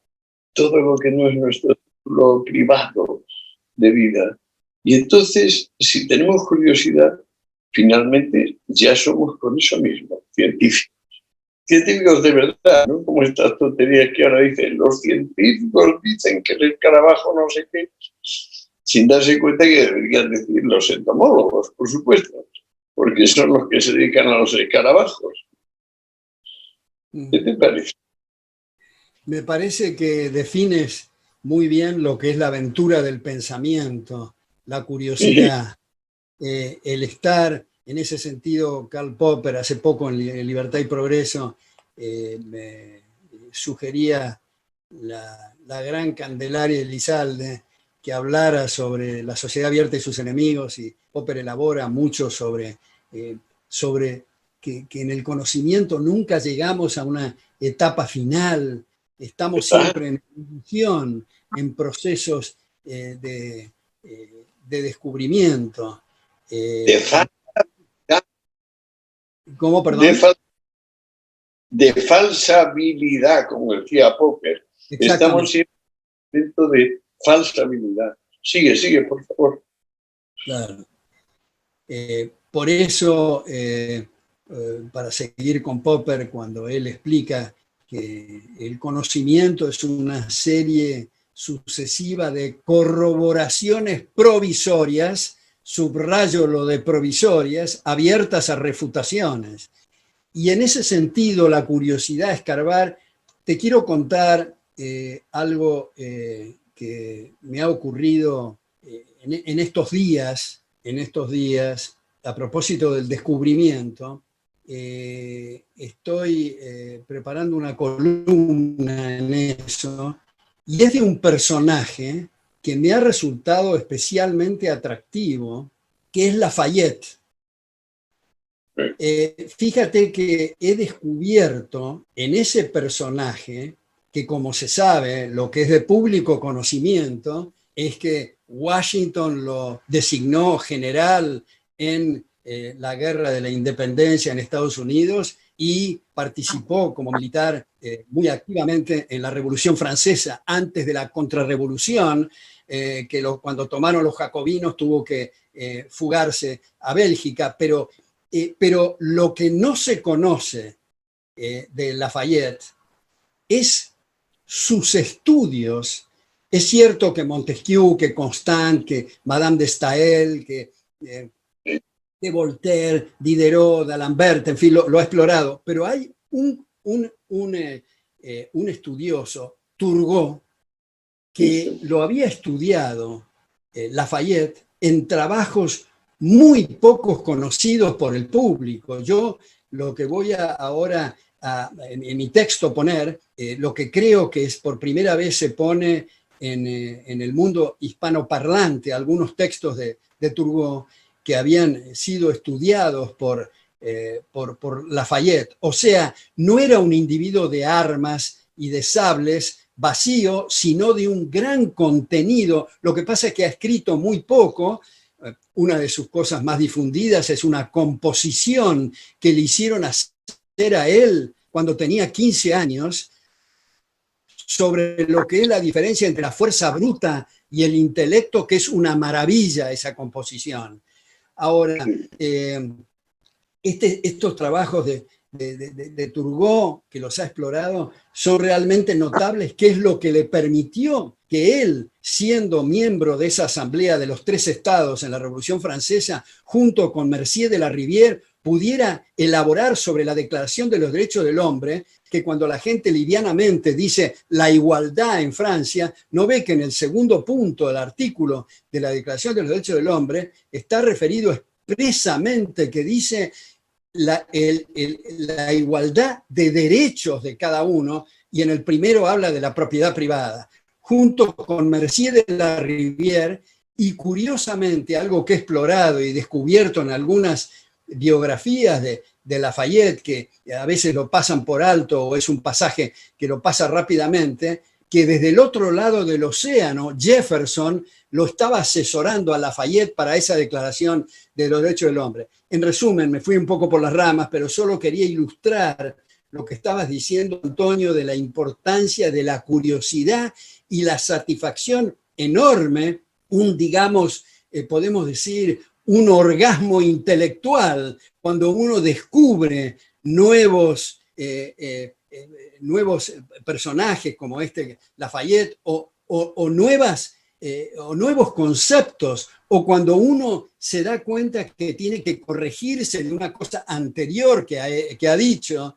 C: todo lo que no es nuestro círculo privado de vida. Y entonces, si tenemos curiosidad, finalmente ya somos con eso mismo, científicos. Científicos de verdad, ¿no? Como estas tonterías que ahora dicen, los científicos dicen que el escarabajo no sé qué, sin darse cuenta que deberían decir los entomólogos, por supuesto, porque son los que se dedican a los escarabajos. ¿Qué te parece?
B: Me parece que defines muy bien lo que es la aventura del pensamiento, la curiosidad, el estar, en ese sentido, Karl Popper hace poco en Libertad y Progreso me sugería la gran Candelaria Elizalde que hablara sobre la sociedad abierta y sus enemigos, y Popper elabora mucho sobre que en el conocimiento nunca llegamos a una etapa final, estamos siempre en evolución, en procesos de descubrimiento. ¿Cómo, perdón?
C: De falsa habilidad, como decía Popper. Estamos siempre dentro de falsa habilidad. Sigue, por favor.
B: Claro. Por eso, para seguir con Popper, cuando él explica que el conocimiento es una serie sucesiva de corroboraciones provisorias, subrayo lo de provisorias, abiertas a refutaciones. Y en ese sentido, la curiosidad a escarbar, te quiero contar algo que me ha ocurrido en estos días, a propósito del descubrimiento. Estoy preparando una columna en eso, y es de un personaje que me ha resultado especialmente atractivo, que es Lafayette. Fíjate que he descubierto en ese personaje que, como se sabe, lo que es de público conocimiento es que Washington lo designó general en la Guerra de la Independencia en Estados Unidos y participó como militar muy activamente en la Revolución Francesa antes de la Contrarrevolución, cuando tomaron los jacobinos tuvo que fugarse a Bélgica, pero lo que no se conoce de Lafayette es sus estudios. Es cierto que Montesquieu, que Constant, que Madame de Staël, que Voltaire, Diderot, d'Alembert, en fin, lo ha explorado, pero hay un estudioso, Turgot, que lo había estudiado Lafayette en trabajos muy pocos conocidos por el público. Yo lo que voy ahora en mi texto poner, lo que creo que es por primera vez se pone en el mundo hispanoparlante, algunos textos de Turgot que habían sido estudiados por Lafayette. O sea, no era un individuo de armas y de sables vacío, sino de un gran contenido. Lo que pasa es que ha escrito muy poco. Una de sus cosas más difundidas es una composición que le hicieron hacer a él cuando tenía 15 años sobre lo que es la diferencia entre la fuerza bruta y el intelecto, que es una maravilla esa composición. Ahora, estos trabajos de Turgot, que los ha explorado, son realmente notables, que es lo que le permitió que él, siendo miembro de esa asamblea de los 3 estados en la Revolución Francesa, junto con Mercier de la Rivière, pudiera elaborar sobre la Declaración de los Derechos del Hombre, que cuando la gente livianamente dice la igualdad en Francia, no ve que en el segundo punto del artículo de la Declaración de los Derechos del Hombre está referido expresamente que dice la igualdad de derechos de cada uno, y en el primero habla de la propiedad privada, junto con Mercier de la Rivière, y curiosamente algo que he explorado y descubierto en algunas biografías de Lafayette, que a veces lo pasan por alto o es un pasaje que lo pasa rápidamente, que desde el otro lado del océano Jefferson lo estaba asesorando a Lafayette para esa Declaración de los Derechos del Hombre. En resumen, me fui un poco por las ramas, pero solo quería ilustrar lo que estabas diciendo, Antonio, de la importancia de la curiosidad y la satisfacción enorme, digamos, podemos decir, un orgasmo intelectual cuando uno descubre nuevos personajes como Lafayette o nuevos conceptos, o cuando uno se da cuenta que tiene que corregirse de una cosa anterior que ha dicho.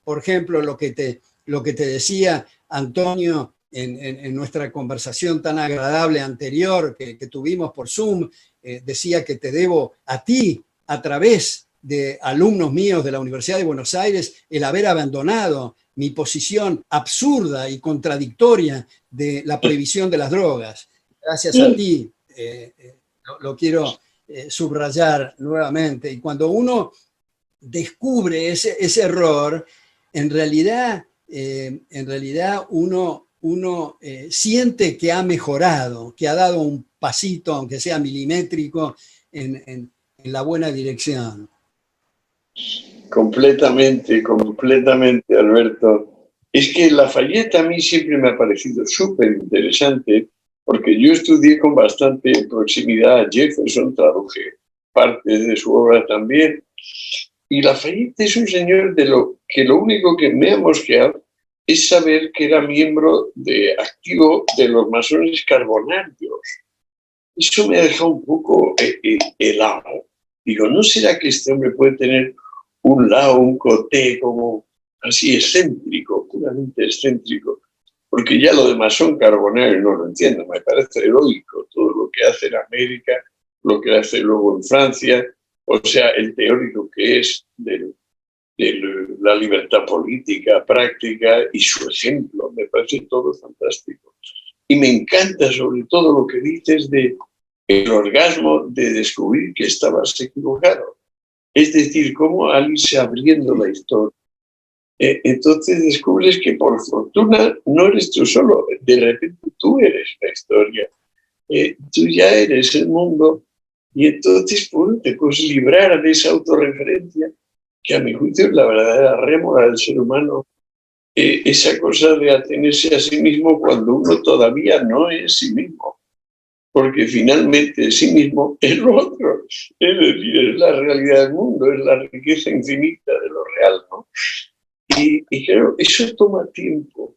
B: Por ejemplo, lo que te decía Antonio en nuestra conversación tan agradable anterior que tuvimos por Zoom, decía que te debo a ti, a través de alumnos míos de la Universidad de Buenos Aires, el haber abandonado mi posición absurda y contradictoria de la prohibición de las drogas. Gracias a ti, lo quiero subrayar nuevamente. Y cuando uno descubre ese error, en realidad uno siente que ha mejorado, que ha dado un pasito, aunque sea milimétrico, en la buena dirección.
C: Completamente, Alberto. Es que Lafayette a mí siempre me ha parecido súper interesante, porque yo estudié con bastante proximidad a Jefferson, traduje partes de su obra también, y Lafayette es un señor lo único que me ha mosqueado es saber que era miembro activo de los masones carbonarios. Eso me ha dejado un poco helado. Digo, ¿no será que este hombre puede tener un lado, un coté como así excéntrico, puramente excéntrico? Porque ya lo de masón carbonario no lo entiendo, me parece heroico todo lo que hace en América, lo que hace luego en Francia, o sea, el teórico que es de la libertad política, práctica, y su ejemplo, me parece todo fantástico. Y me encanta sobre todo lo que dices de el orgasmo de descubrir que estabas equivocado. Es decir, cómo al irse abriendo la historia, entonces descubres que por fortuna no eres tú solo, de repente tú eres la historia, tú ya eres el mundo, y entonces te puedes librar de esa autorreferencia, que a mi juicio es la verdadera rémora del ser humano, esa cosa de atenerse a sí mismo cuando uno todavía no es sí mismo, porque finalmente sí mismo es lo otro, es decir, es la realidad del mundo, es la riqueza infinita de lo real, ¿no? Y claro, eso toma tiempo.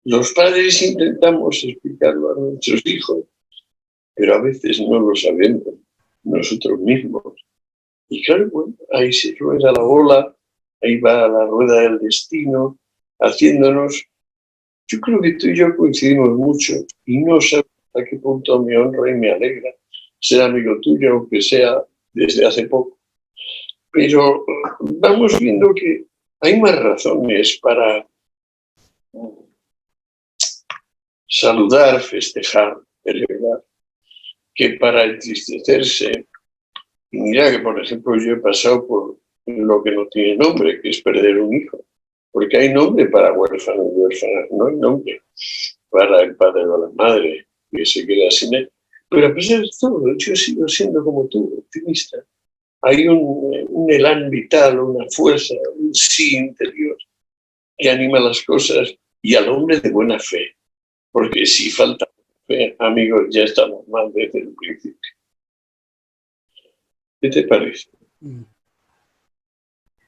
C: Los padres intentamos explicarlo a nuestros hijos, pero a veces no lo sabemos nosotros mismos. Y claro, bueno, ahí se rueda la bola, ahí va la rueda del destino, haciéndonos. Yo creo que tú y yo coincidimos mucho y no sé a qué punto me honra y me alegra ser amigo tuyo, aunque sea desde hace poco. Pero vamos viendo que hay más razones para saludar, festejar, celebrar, que para entristecerse. Y mira que, por ejemplo, yo he pasado por lo que no tiene nombre, que es perder un hijo. Porque hay nombre para huérfano y huérfana, no hay nombre para el padre o la madre que se queda sin él. Pero a pesar de todo, yo sigo siendo como tú, optimista. Hay un elán vital, una fuerza, un sí interior que anima las cosas y al hombre de buena fe. Porque si falta fe, amigos, ya estamos mal desde el principio. ¿Qué te parece?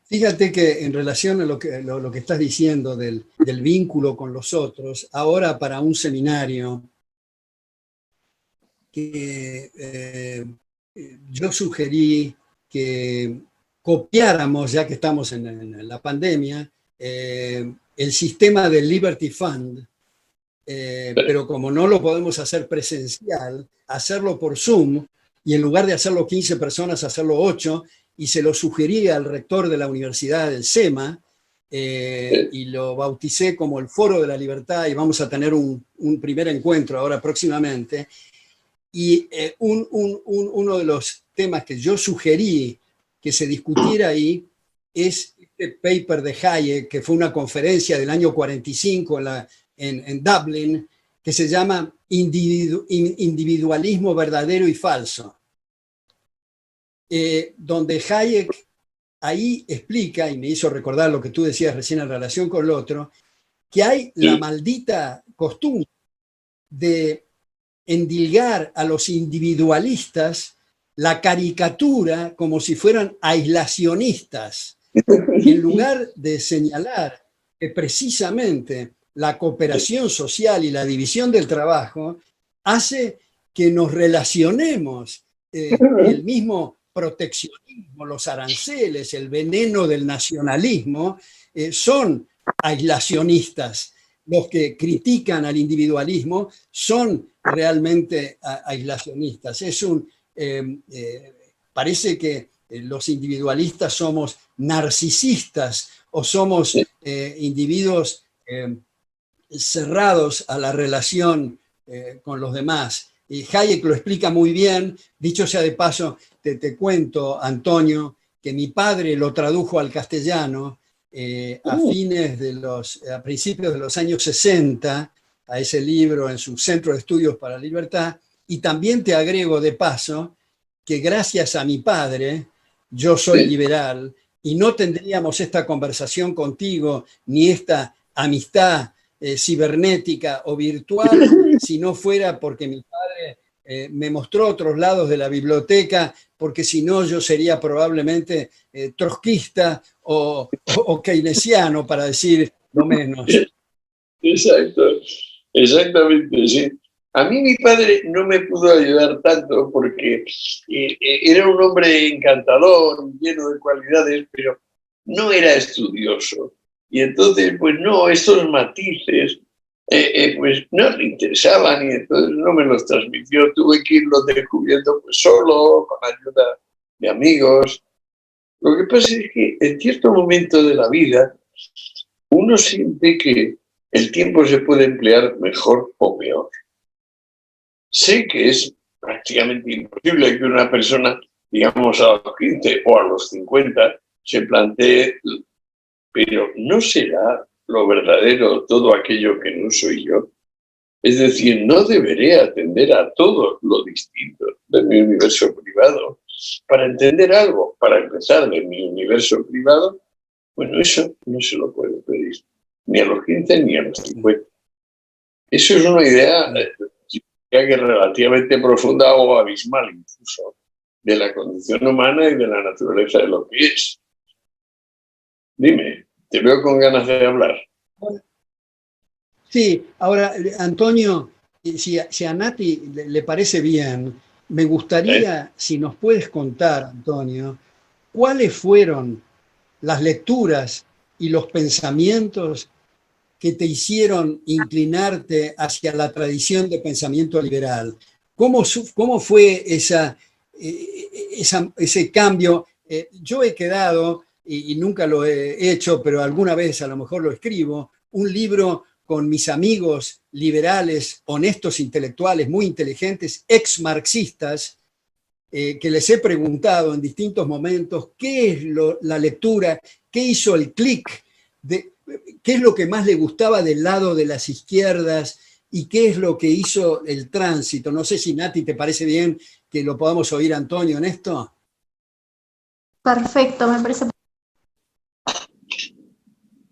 B: Fíjate que en relación a lo que estás diciendo del vínculo con los otros, ahora para un seminario que yo sugerí que copiáramos, ya que estamos en la pandemia, el sistema del Liberty Fund, pero como no lo podemos hacer presencial, hacerlo por Zoom, y en lugar de hacerlo 15 personas, hacerlo 8, y se lo sugerí al rector de la Universidad del SEMA, y lo bauticé como el Foro de la Libertad, y vamos a tener un primer encuentro ahora próximamente. Y uno de los temas que yo sugerí que se discutiera ahí es este paper de Hayek, que fue una conferencia del año 45 en Dublin, que se llama Individualismo verdadero y falso, donde Hayek ahí explica, y me hizo recordar lo que tú decías recién en relación con lo otro, que hay la maldita costumbre de endilgar a los individualistas la caricatura como si fueran aislacionistas, en lugar de señalar que precisamente la cooperación social y la división del trabajo hace que nos relacionemos. El mismo proteccionismo, los aranceles, el veneno del nacionalismo, son aislacionistas. Los que critican al individualismo son realmente aislacionistas. Parece que los individualistas somos narcisistas o somos individuos cerrados a la relación con los demás. Y Hayek lo explica muy bien. Dicho sea de paso, te cuento, Antonio, que mi padre lo tradujo al castellano a principios de los años 60, a ese libro en su Centro de Estudios para la Libertad. Y también te agrego de paso que gracias a mi padre yo soy liberal y no tendríamos esta conversación contigo ni esta amistad cibernética o virtual si no fuera porque mi padre me mostró otros lados de la biblioteca, porque si no yo sería probablemente trotskista o keynesiano, para decir lo menos.
C: Exacto, exactamente, sí. A mí mi padre no me pudo ayudar tanto porque era un hombre encantador, lleno de cualidades, pero no era estudioso. Y entonces, pues no, estos matices, pues no le interesaban y entonces no me los transmitió. Tuve que irlos descubriendo pues solo, con ayuda de amigos. Lo que pasa es que en cierto momento de la vida uno siente que el tiempo se puede emplear mejor o peor. Sé que es prácticamente imposible que una persona, digamos a los 15 o a los 50, se plantee, pero ¿no será lo verdadero todo aquello que no soy yo? Es decir, no deberé atender a todo lo distinto de mi universo privado. Para entender algo, para empezar de mi universo privado, bueno, eso no se lo puedo pedir, ni a los 15 ni a los 50. Eso es una idea que es relativamente profunda o abismal incluso, de la condición humana y de la naturaleza de lo que es. Dime, te veo con ganas de hablar.
B: Sí, ahora, Antonio, si a Nati le parece bien, me gustaría, si nos puedes contar, Antonio, cuáles fueron las lecturas y los pensamientos que te hicieron inclinarte hacia la tradición de pensamiento liberal. ¿Cómo fue ese cambio? Yo he quedado, y nunca lo he hecho, pero alguna vez a lo mejor lo escribo, un libro con mis amigos liberales, honestos intelectuales, muy inteligentes, ex-marxistas, que les he preguntado en distintos momentos qué es la lectura, qué hizo el clic, qué es lo que más le gustaba del lado de las izquierdas y qué es lo que hizo el tránsito. No sé si, Nati, te parece bien que lo podamos oír, Antonio, en esto.
A: Perfecto, me parece.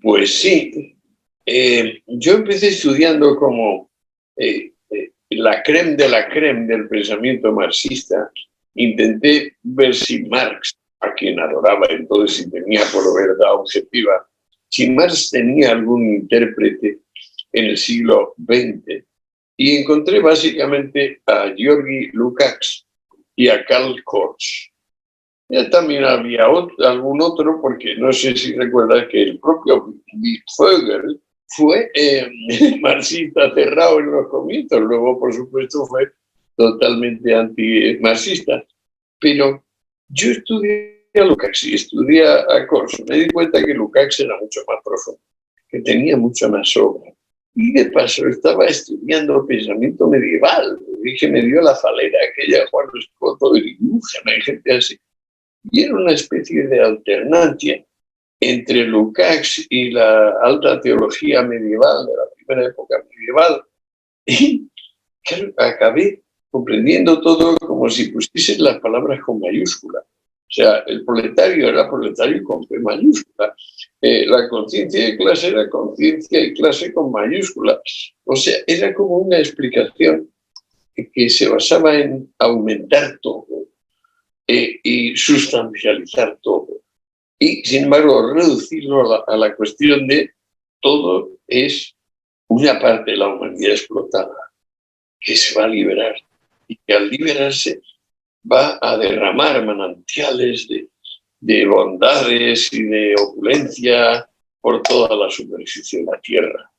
C: Pues sí. Yo empecé estudiando como la crème de la crème del pensamiento marxista. Intenté ver si Marx, a quien adoraba entonces y tenía por verdad objetiva, si Marx tenía algún intérprete en el siglo XX. Y encontré básicamente a Georgi Lukács y a Karl Korsch. Ya también había algún otro, porque no sé si recuerdas que el propio Vogel fue marxista cerrado en los comienzos, luego por supuesto fue totalmente anti-marxista. Pero yo estudié a Lukács y estudié a Korsch. Me di cuenta que Lukács era mucho más profundo, que tenía mucha más obra. Y de paso estaba estudiando pensamiento medieval. Dije, me dio la falera aquella, Juan Escoto, y gente así. Y era una especie de alternancia entre Lukács y la alta teología medieval, de la primera época medieval. Y claro, acabé comprendiendo todo como si pusiesen las palabras con mayúscula. O sea, el proletario era proletario con P mayúscula. La conciencia de clase era conciencia y clase con mayúscula. O sea, era como una explicación que se basaba en aumentar todo y sustancializar todo. Y, sin embargo, reducirlo a la cuestión de todo es una parte de la humanidad explotada que se va a liberar y que al liberarse va a derramar manantiales de bondades y de opulencia por toda la superficie de la tierra.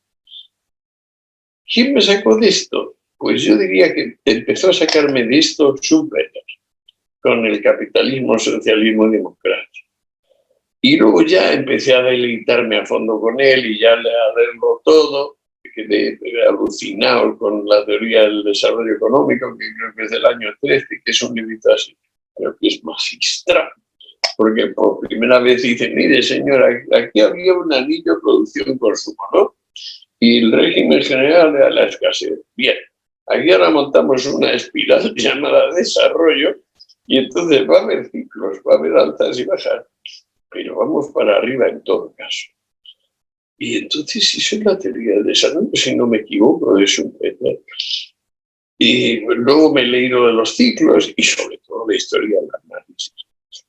C: ¿Quién me sacó de esto? Pues yo diría que empezó a sacarme de esto Schumpeter, con el capitalismo, socialismo y democracia. Y luego ya empecé a deleitarme a fondo con él y ya a leerlo todo. Quedé alucinado con la teoría del desarrollo económico, que creo que es del año 13, que es un librito así, pero que es magistral. Porque por primera vez dice, mire señora, aquí había un anillo producción-consumo, ¿no? Y el régimen general era la escasez. Bien, aquí ahora montamos una espiral llamada desarrollo y entonces va a haber ciclos, va a haber altas y bajas, pero vamos para arriba en todo caso. Y entonces eso es la teoría del desarrollo, si no me equivoco, de Schumpeter. Y luego me he leído de los ciclos y sobre todo la historia del análisis.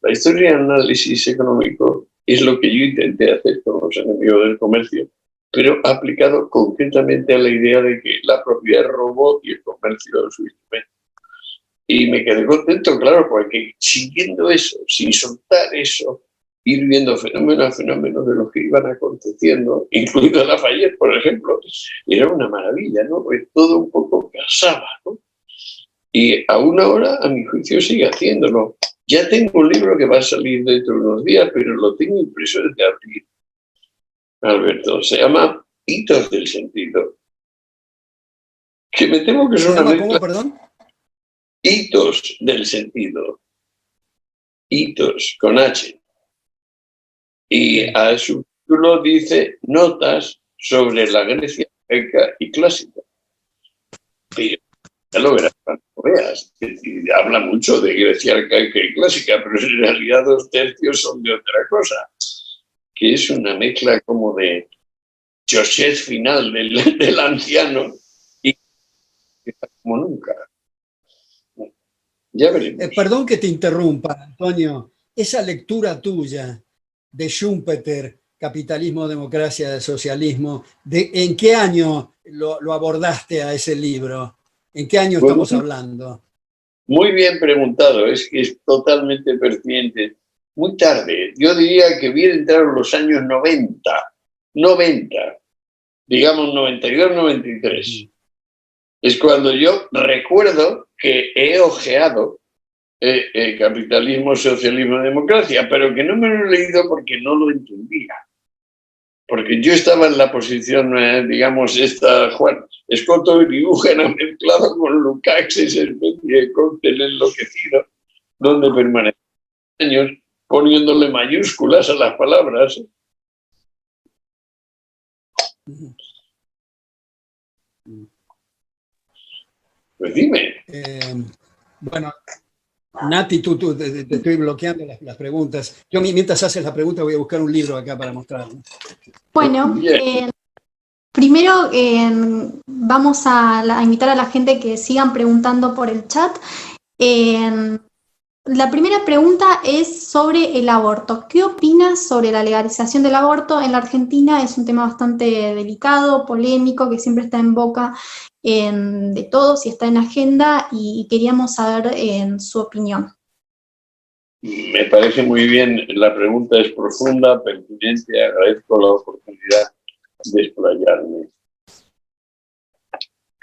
C: La historia del análisis económico es lo que yo intenté hacer con los enemigos del comercio, pero aplicado concretamente a la idea de que la propiedad es robot y el comercio es su instrumento. Y me quedé contento, claro, porque siguiendo eso, sin soltar eso, ir viendo fenómeno a fenómeno de los que iban aconteciendo, incluido Lafayette, por ejemplo, era una maravilla, ¿no? Pues todo un poco casaba, ¿no? Y aún ahora, a mi juicio, sigue haciéndolo. Ya tengo un libro que va a salir dentro de unos días, pero lo tengo impreso desde abril. Alberto, se llama Hitos del Sentido. Que me temo que es una mezcla...
B: ¿Cómo, perdón?
C: Hitos del Sentido. Hitos, con H. Y a su título dice Notas sobre la Grecia arcaica y clásica. Pero ya lo verás cuando lo veas. Habla mucho de Grecia arcaica y clásica, pero en realidad 2/3 son de otra cosa, que es una mezcla como de José final del anciano y como nunca. Ya veremos.
B: Perdón que te interrumpa, Antonio. Esa lectura tuya de Schumpeter, Capitalismo, Democracia, Socialismo, ¿en qué año lo abordaste a ese libro? ¿En qué año estamos hablando?
C: Muy bien preguntado, es que es totalmente pertinente. Muy tarde, yo diría que bien entraron los años 90, digamos 92, 93. Es cuando yo recuerdo que he ojeado Capitalismo, Socialismo, Democracia, pero que no me lo he leído porque no lo entendía. Porque yo estaba en la posición, digamos, Juan Escoto y Dibujana mezclado con Lukács, esa especie de cóctel enloquecido, donde permanecí años poniéndole mayúsculas a las palabras. Pues dime.
B: Bueno, Nati, te estoy bloqueando las preguntas. Yo mientras haces la pregunta voy a buscar un libro acá para mostrar.
A: Bueno, primero vamos a invitar a la gente que sigan preguntando por el chat. La primera pregunta es sobre el aborto. ¿Qué opinas sobre la legalización del aborto en la Argentina? Es un tema bastante delicado, polémico, que siempre está en boca de todos y está en agenda, y queríamos saber su opinión.
C: Me parece muy bien, la pregunta es profunda, pertinente, agradezco la oportunidad de explayarme.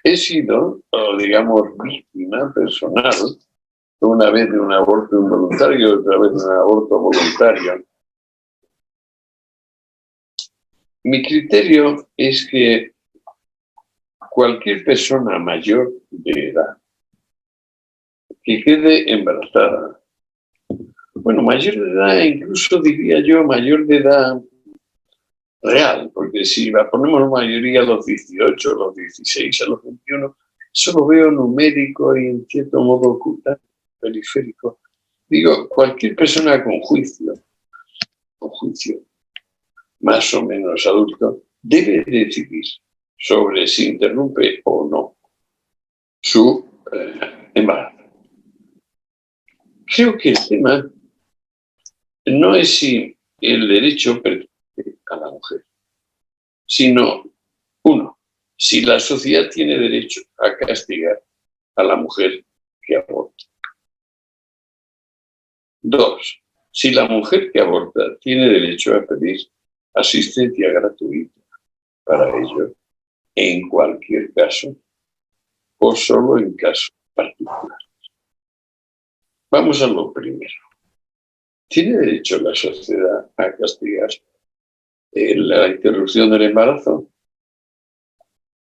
C: He sido, digamos, víctima personal, una vez de un aborto involuntario y otra vez de un aborto voluntario. Mi criterio es que cualquier persona mayor de edad que quede embarazada, bueno, mayor de edad, incluso diría yo mayor de edad real, porque si la ponemos mayoría a los 18, a los 16, a los 21, eso lo veo numérico y en cierto modo oculto, periférico. Digo, cualquier persona con juicio más o menos adulto, debe decidir sobre si interrumpe o no su embarazo. Creo que el tema no es si el derecho pertenece a la mujer, sino, uno, si la sociedad tiene derecho a castigar a la mujer que aborta. Dos, si la mujer que aborta tiene derecho a pedir asistencia gratuita para ello, en cualquier caso, o solo en casos particulares. Vamos a lo primero. ¿Tiene derecho la sociedad a castigar la interrupción del embarazo?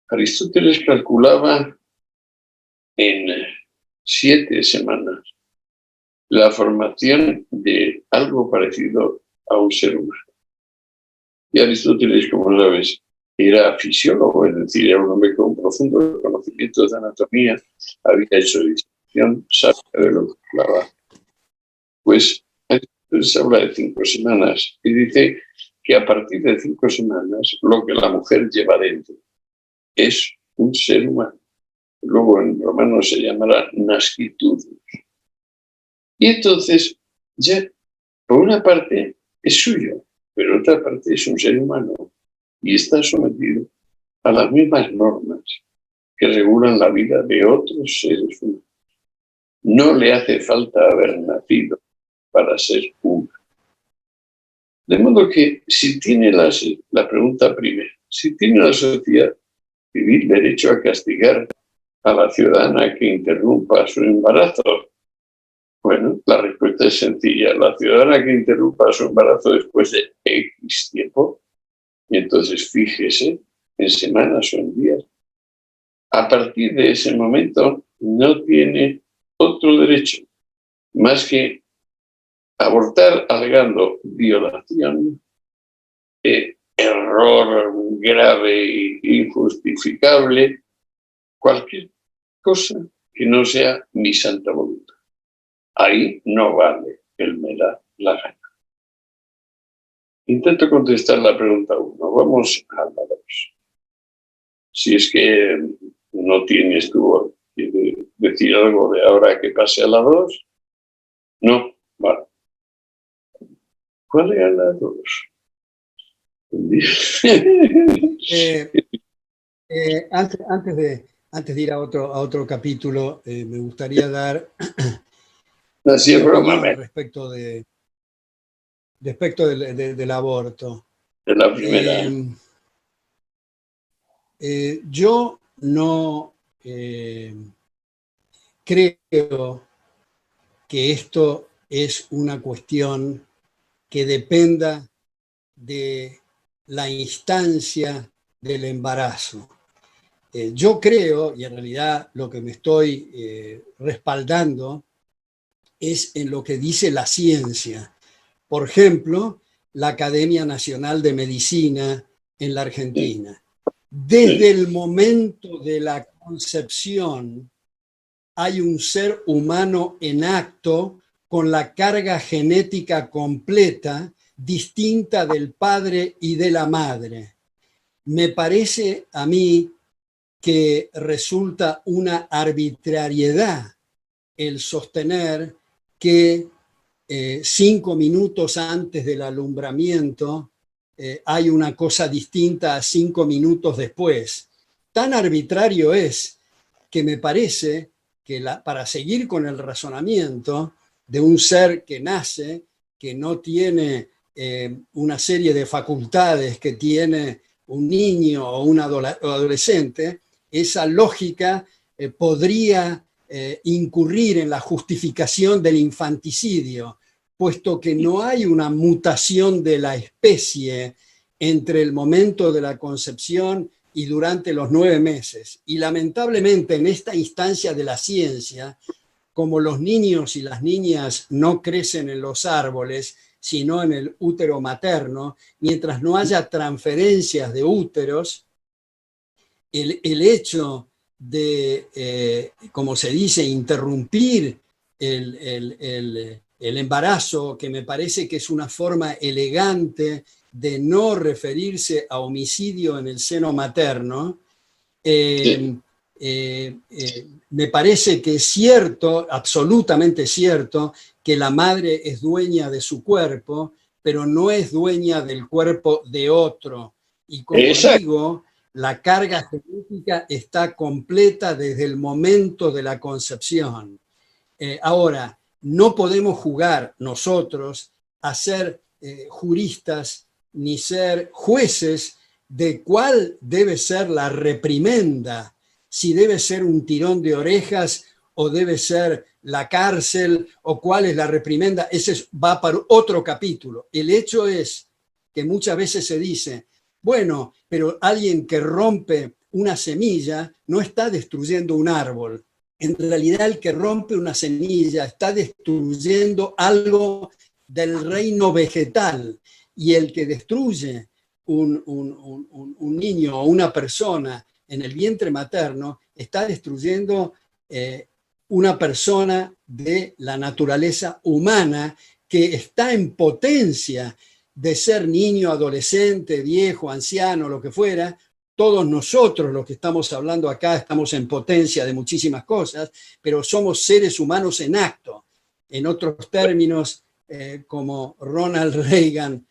C: Aristóteles calculaba en 7 semanas la formación de algo parecido a un ser humano. Y Aristóteles, como sabes, era fisiólogo, es decir, era un hombre con profundo conocimiento de anatomía, había hecho disección, sabía de lo que hablaba. Pues entonces habla de 5 semanas y dice que a partir de 5 semanas lo que la mujer lleva dentro es un ser humano. Luego en romano se llamará nasciturus. Y entonces ya, por una parte, es suyo, pero otra parte es un ser humano y está sometido a las mismas normas que regulan la vida de otros seres humanos. No le hace falta haber nacido para ser humano. De modo que si tiene la pregunta primera, si tiene la sociedad civil derecho a castigar a la ciudadana que interrumpa su embarazo, bueno, la respuesta es sencilla. La ciudadana que interrumpa su embarazo después de X tiempo, y entonces fíjese en semanas o en días, a partir de ese momento no tiene otro derecho más que abortar alegando violación, error grave e injustificable, cualquier cosa que no sea mi santa voluntad. Ahí no vale el me da la gana. Intento contestar la pregunta 1. Vamos a la 2. Si es que no tienes tú que decir algo de ahora que pase a la 2. No, vale. ¿Cuál era la 2?
B: Antes de ir a otro capítulo, me gustaría dar
C: Así es broma,
B: respecto del aborto.
C: De la primera.
B: Yo no creo que esto es una cuestión que dependa de la instancia del embarazo. Yo creo, y en realidad lo que me estoy respaldando, es en lo que dice la ciencia. Por ejemplo, la Academia Nacional de Medicina en la Argentina. Desde el momento de la concepción hay un ser humano en acto con la carga genética completa, distinta del padre y de la madre. Me parece a mí que resulta una arbitrariedad el sostener que 5 minutos antes del alumbramiento hay una cosa distinta a 5 minutos después. Tan arbitrario es que me parece que para seguir con el razonamiento de un ser que nace, que no tiene una serie de facultades que tiene un niño o un adolescente, esa lógica podría incurrir en la justificación del infanticidio, puesto que no hay una mutación de la especie entre el momento de la concepción y durante los 9 meses. Y lamentablemente en esta instancia de la ciencia, como los niños y las niñas no crecen en los árboles, sino en el útero materno, mientras no haya transferencias de úteros, el hecho de, como se dice, interrumpir el embarazo, que me parece que es una forma elegante de no referirse a homicidio en el seno materno,
C: Sí.
B: Me parece que es cierto, absolutamente cierto, que la madre es dueña de su cuerpo, pero no es dueña del cuerpo de otro. Y como digo, la carga genética está completa desde el momento de la concepción. Ahora, no podemos jugar nosotros a ser juristas ni ser jueces de cuál debe ser la reprimenda, si debe ser un tirón de orejas o debe ser la cárcel o cuál es la reprimenda. Ese va para otro capítulo. El hecho es que muchas veces se dice, bueno, pero alguien que rompe una semilla no está destruyendo un árbol. En realidad el que rompe una semilla está destruyendo algo del reino vegetal, y el que destruye un niño o una persona en el vientre materno está destruyendo una persona de la naturaleza humana que está en potencia de ser niño, adolescente, viejo, anciano, lo que fuera. Todos nosotros, los que estamos hablando acá, estamos en potencia de muchísimas cosas, pero somos seres humanos en acto. En otros términos, como Ronald Reagan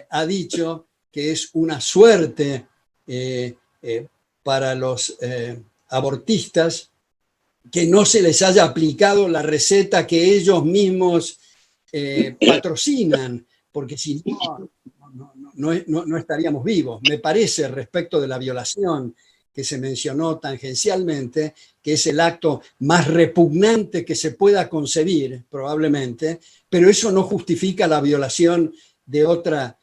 B: ha dicho, que es una suerte para los abortistas que no se les haya aplicado la receta que ellos mismos patrocinan, porque si no estaríamos vivos. Me parece, respecto de la violación que se mencionó tangencialmente, que es el acto más repugnante que se pueda concebir, probablemente, pero eso no justifica la violación de otra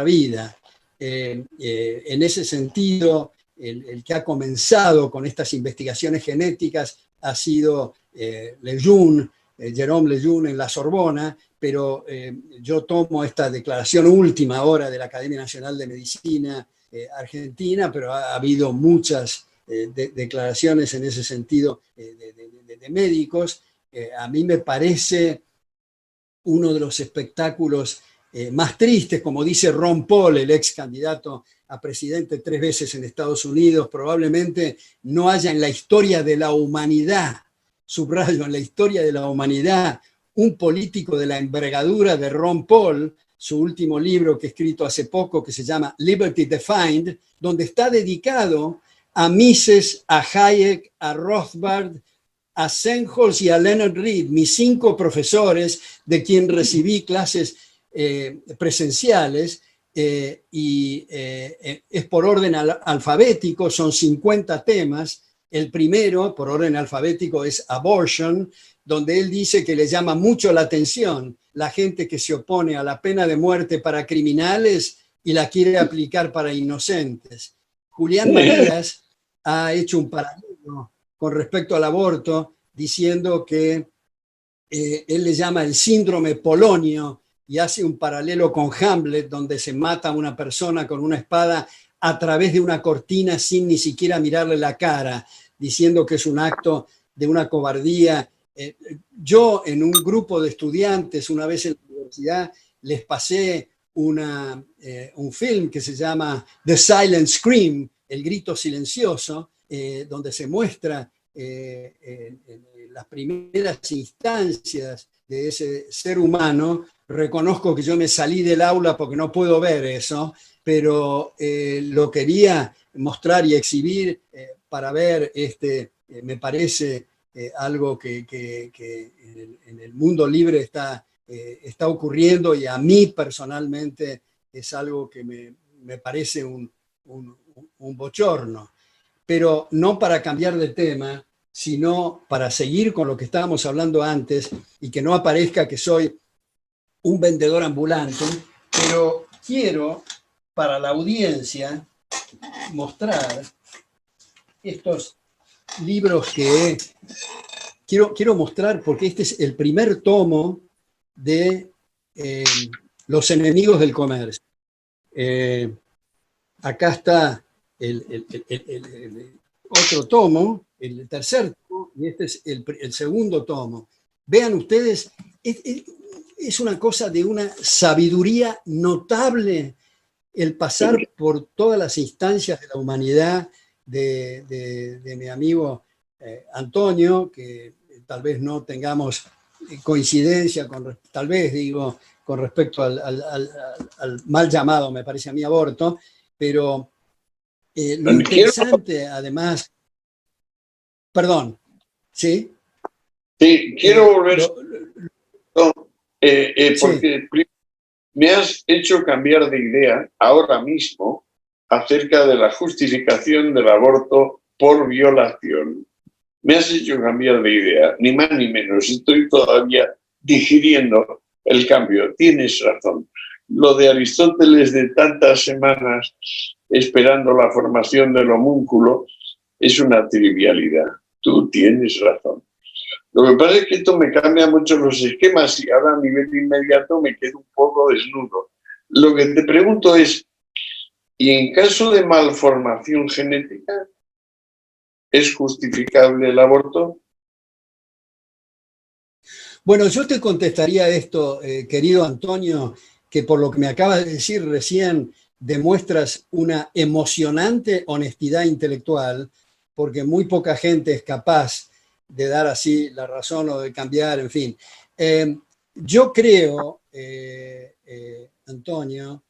B: vida. En ese sentido, el que ha comenzado con estas investigaciones genéticas ha sido Lejeune, Jérôme Lejeune en la Sorbona, pero yo tomo esta declaración última ahora de la Academia Nacional de Medicina Argentina, pero ha habido muchas declaraciones en ese sentido de médicos. A mí me parece uno de los espectáculos más tristes, como dice Ron Paul, el ex candidato a presidente 3 veces en Estados Unidos, probablemente no haya en la historia de la humanidad, subrayo, en la historia de la humanidad, un político de la envergadura de Ron Paul, su último libro que ha escrito hace poco, que se llama Liberty Defined, donde está dedicado a Mises, a Hayek, a Rothbard, a Sennholz y a Leonard Read, mis 5 profesores de quien recibí clases presenciales, y es por orden alfabético, son 50 temas. El primero, por orden alfabético, es Abortion, donde él dice que le llama mucho la atención la gente que se opone a la pena de muerte para criminales y la quiere aplicar para inocentes. Julián Marías ha hecho un paralelo con respecto al aborto, diciendo que él le llama el síndrome Polonio, y hace un paralelo con Hamlet, donde se mata a una persona con una espada a través de una cortina sin ni siquiera mirarle la cara, diciendo que es un acto de una cobardía. Yo en un grupo de estudiantes una vez en la universidad les pasé un film que se llama The Silent Scream, el grito silencioso, donde se muestra las primeras instancias de ese ser humano. Reconozco que yo me salí del aula porque no puedo ver eso, pero lo quería mostrar y exhibir para ver, me parece algo que en el mundo libre está ocurriendo, y a mí personalmente es algo que me parece un bochorno. Pero no para cambiar de tema, sino para seguir con lo que estábamos hablando antes, y que no aparezca que soy un vendedor ambulante, pero quiero para la audiencia mostrar estos libros que quiero mostrar, porque este es el primer tomo de Los enemigos del comercio. Acá está el otro tomo, el tercer tomo, y este es el segundo tomo. Vean ustedes, es una cosa de una sabiduría notable el pasar por todas las instancias de la humanidad de mi amigo Antonio, que tal vez no tengamos coincidencia, tal vez digo, con respecto al mal llamado, me parece a mí, aborto, pero lo interesante, además, perdón, ¿sí?
C: Sí, quiero volver, porque sí, me has hecho cambiar de idea ahora mismo acerca de la justificación del aborto por violación. Me has hecho cambiar de idea, ni más ni menos. Estoy todavía digiriendo el cambio. Tienes razón. Lo de Aristóteles de tantas semanas esperando la formación del homúnculo es una trivialidad. Tú tienes razón. Lo que pasa es que esto me cambia mucho los esquemas y ahora a nivel inmediato me quedo un poco desnudo. Lo que te pregunto es, ¿y en caso de malformación genética, es justificable el aborto?
B: Bueno, yo te contestaría esto, querido Antonio, que por lo que me acabas de decir recién, demuestras una emocionante honestidad intelectual, porque muy poca gente es capaz de dar así la razón o de cambiar, en fin. Yo creo, Antonio,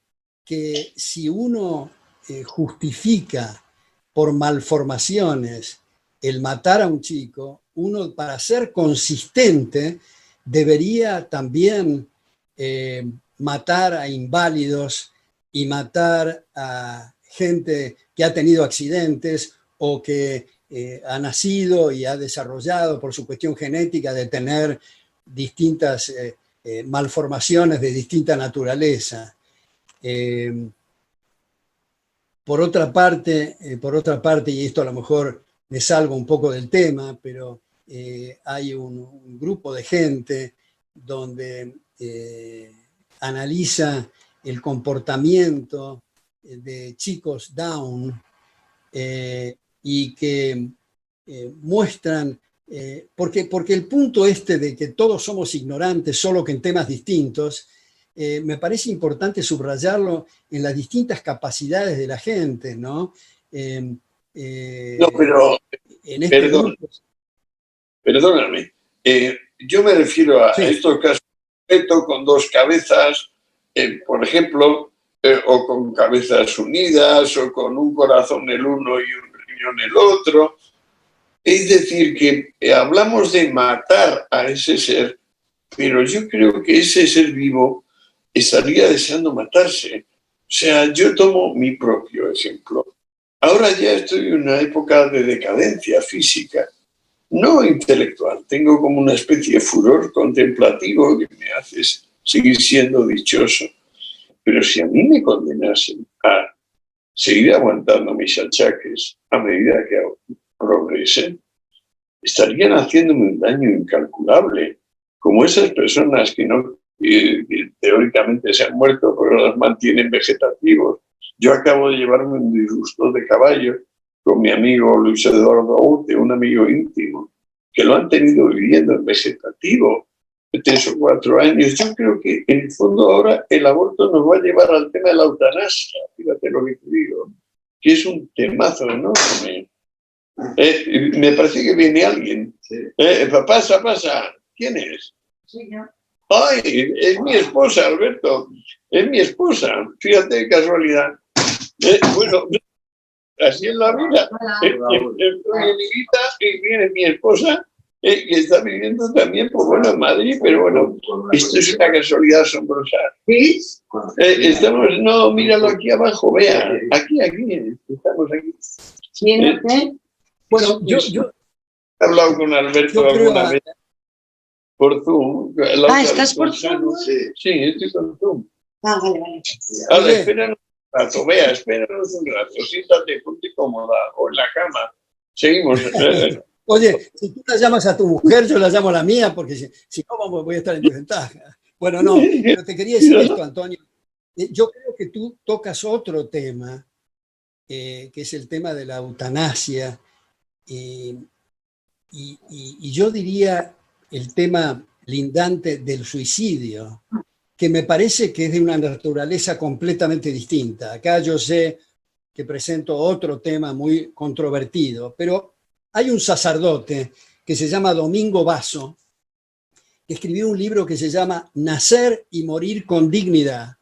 B: que si uno justifica por malformaciones el matar a un chico, uno para ser consistente debería también matar a inválidos y matar a gente que ha tenido accidentes o que ha nacido y ha desarrollado por su cuestión genética de tener distintas malformaciones de distinta naturaleza. Por otra parte, y esto a lo mejor me salgo un poco del tema, pero hay un grupo de gente donde analiza el comportamiento de chicos Down y que muestran, porque el punto este de que todos somos ignorantes, solo que en temas distintos, me parece importante subrayarlo en las distintas capacidades de la gente, ¿no?
C: No, pero
B: en este grupo...
C: Perdóname, yo me refiero a estos casos con dos cabezas, por ejemplo, o con cabezas unidas, o con un corazón el uno y un riñón el otro. Es decir, que hablamos de matar a ese ser, pero yo creo que ese ser vivo estaría deseando matarse. O sea, yo tomo mi propio ejemplo. Ahora ya estoy en una época de decadencia física, no intelectual. Tengo como una especie de furor contemplativo que me hace seguir siendo dichoso. Pero si a mí me condenasen a seguir aguantando mis achaques a medida que progresen, estarían haciéndome un daño incalculable, como esas personas que teóricamente se han muerto, pero los mantienen vegetativos. Yo acabo de llevarme un disgusto de caballo con mi amigo Luis Eduardo Aute, un amigo íntimo, que lo han tenido viviendo en vegetativo 3 o 4 años. Yo creo que en el fondo ahora el aborto nos va a llevar al tema de la eutanasia, fíjate lo que te digo, que es un temazo enorme. Me parece que viene alguien. Sí. Pasa. ¿Quién es?
D: Sí, yo.
C: ¡Ay! Es mi esposa, Alberto. Es mi esposa. Fíjate qué casualidad. Bueno, así es la vida. Estoy en Ibiza y viene mi esposa, que está viviendo también, pues bueno, en Madrid, pero bueno, esto es una casualidad asombrosa.
D: ¿Sí?
C: Estamos, no, míralo aquí abajo, vea. Aquí, estamos aquí.
D: ¿Quién es?
B: Bueno, yo
C: he hablado con Alberto alguna vez por Zoom.
D: ¿Estás por Zoom?
C: Sí, estoy con Zoom.
D: Vale.
C: Ahora, espéranos un rato, espéranos un rato, siéntate, ponte cómoda, o en la cama. Seguimos.
B: Oye, si tú la llamas a tu mujer, yo la llamo a la mía, porque si no voy a estar en desventaja. Bueno, no, pero te quería decir esto, Antonio. Yo creo que tú tocas otro tema, que es el tema de la eutanasia, y yo diría el tema lindante del suicidio, que me parece que es de una naturaleza completamente distinta. Acá yo sé, que presento otro tema muy controvertido, pero hay un sacerdote que se llama Domingo Basso, que escribió un libro que se llama Nacer y morir con dignidad,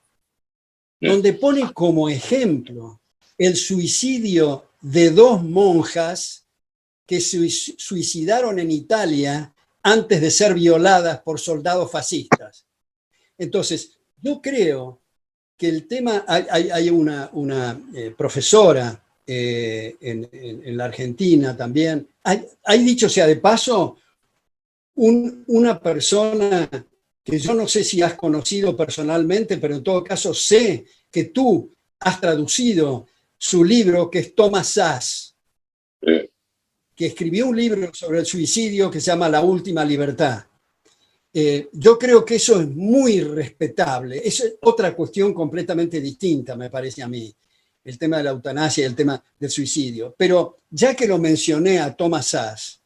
B: donde pone como ejemplo el suicidio de 2 monjas que se suicidaron en Italia antes de ser violadas por soldados fascistas. Entonces, yo creo que el tema, hay una profesora en la Argentina también, hay dicho sea de paso, una persona que yo no sé si has conocido personalmente, pero en todo caso sé que tú has traducido su libro, que es Thomas Szasz, que escribió un libro sobre el suicidio que se llama La Última Libertad. Yo creo que eso es muy respetable. Es otra cuestión completamente distinta, me parece a mí, el tema de la eutanasia y el tema del suicidio. Pero ya que lo mencioné a Thomas Szasz,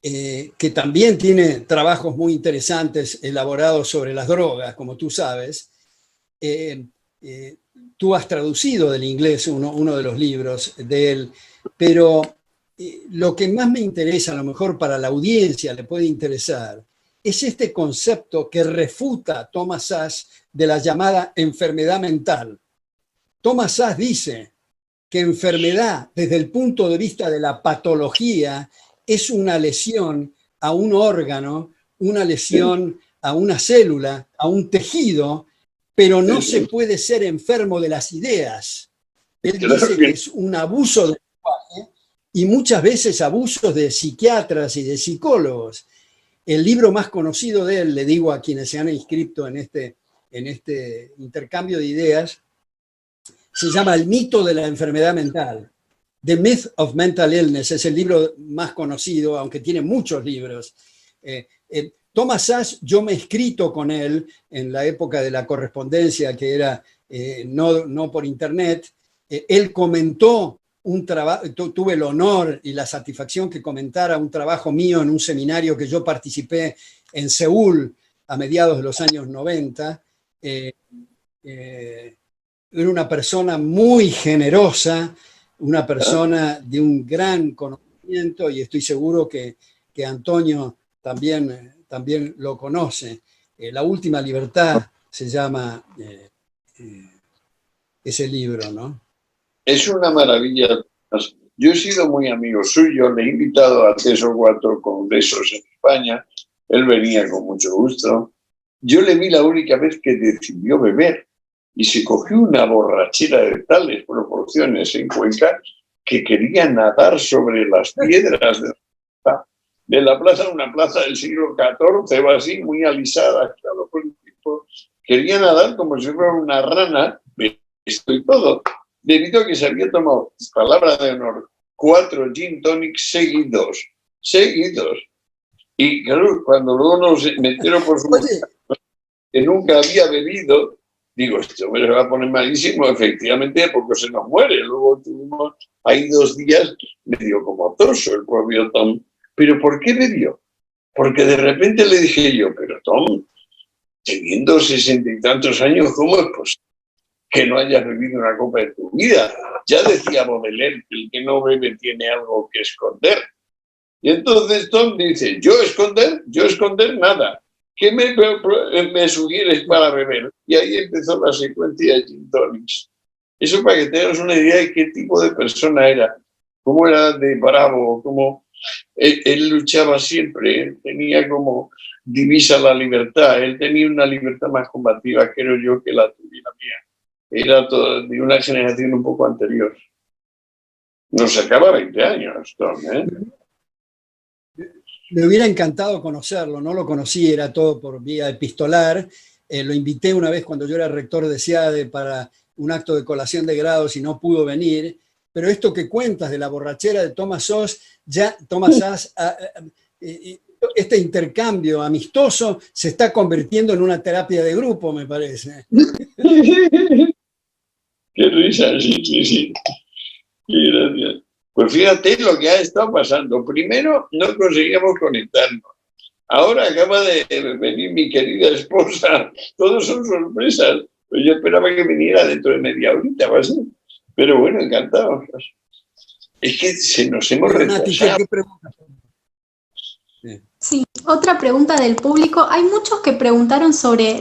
B: que también tiene trabajos muy interesantes elaborados sobre las drogas, como tú sabes, tú has traducido del inglés uno de los libros de él, pero lo que más me interesa, a lo mejor para la audiencia le puede interesar, es este concepto que refuta Thomas Szasz de la llamada enfermedad mental. Thomas Szasz dice que enfermedad, desde el punto de vista de la patología, es una lesión a un órgano, una lesión a una célula, a un tejido, pero no se puede ser enfermo de las ideas. Él dice que es un abuso del lenguaje y muchas veces abusos de psiquiatras y de psicólogos. El libro más conocido de él, le digo a quienes se han inscrito en este intercambio de ideas, se llama El mito de la enfermedad mental. The Myth of Mental Illness es el libro más conocido, aunque tiene muchos libros. Thomas Szasz, yo me he escrito con él en la época de la correspondencia, que era no por internet. Él comentó un trabajo, tuve el honor y la satisfacción que comentara un trabajo mío en un seminario que yo participé en Seúl a mediados de los años 90. Era una persona muy generosa, una persona de un gran conocimiento, y estoy seguro que Antonio también lo conoce. La Última Libertad se llama ese libro, ¿no?
C: Es una maravilla. Yo he sido muy amigo suyo, le he invitado a 3 o 4 congresos en España, él venía con mucho gusto. Yo le vi la única vez que decidió beber y se cogió una borrachera de tales proporciones en Cuenca que quería nadar sobre las piedras de la plaza, una plaza del siglo XIV, o así, muy alisada, claro, por el tipo. Quería nadar como si fuera una rana, esto y todo, debido a que se había tomado, palabra de honor, 4 gin tonics seguidos. Y claro, cuando luego nos metieron por su que nunca había bebido, digo, esto me va a poner malísimo, efectivamente, porque se nos muere. Luego tuvimos ahí 2 días medio como toso el propio Tom. ¿Pero por qué bebió? Porque de repente le dije yo, pero Tom, teniendo 60 y tantos años, ¿cómo es posible que no hayas bebido una copa de tu vida? Ya decía Baudelaire que el que no bebe tiene algo que esconder. Y entonces Tom dice, ¿yo esconder nada? ¿Qué me sugieres para beber? Y ahí empezó la secuencia de gin tonics. Eso para que tengas una idea de qué tipo de persona era, cómo era de bravo, cómo él luchaba siempre, él tenía como divisa la libertad, él tenía una libertad más combativa, creo yo, que la tuya y la mía. Era de una generación un poco anterior. Nos sacaba 20 años, Tom, ¿eh?
B: Me hubiera encantado conocerlo, no lo conocí, era todo por vía epistolar. Lo invité una vez cuando yo era rector de SEADE para un acto de colación de grados y no pudo venir. Pero esto que cuentas de la borrachera de Thomas Szasz, este intercambio amistoso se está convirtiendo en una terapia de grupo, me parece.
C: Qué risa, sí. Gracias. Pues fíjate lo que ha estado pasando. Primero, no conseguíamos conectarnos. Ahora acaba de venir mi querida esposa. Todos son sorpresas. Pues yo esperaba que viniera dentro de media horita o así. Pero bueno, encantados. Es que nos hemos
B: Bueno, Nati,
C: retrasado.
B: ¿qué pregunta?
A: Sí, otra pregunta del público. Hay muchos que preguntaron sobre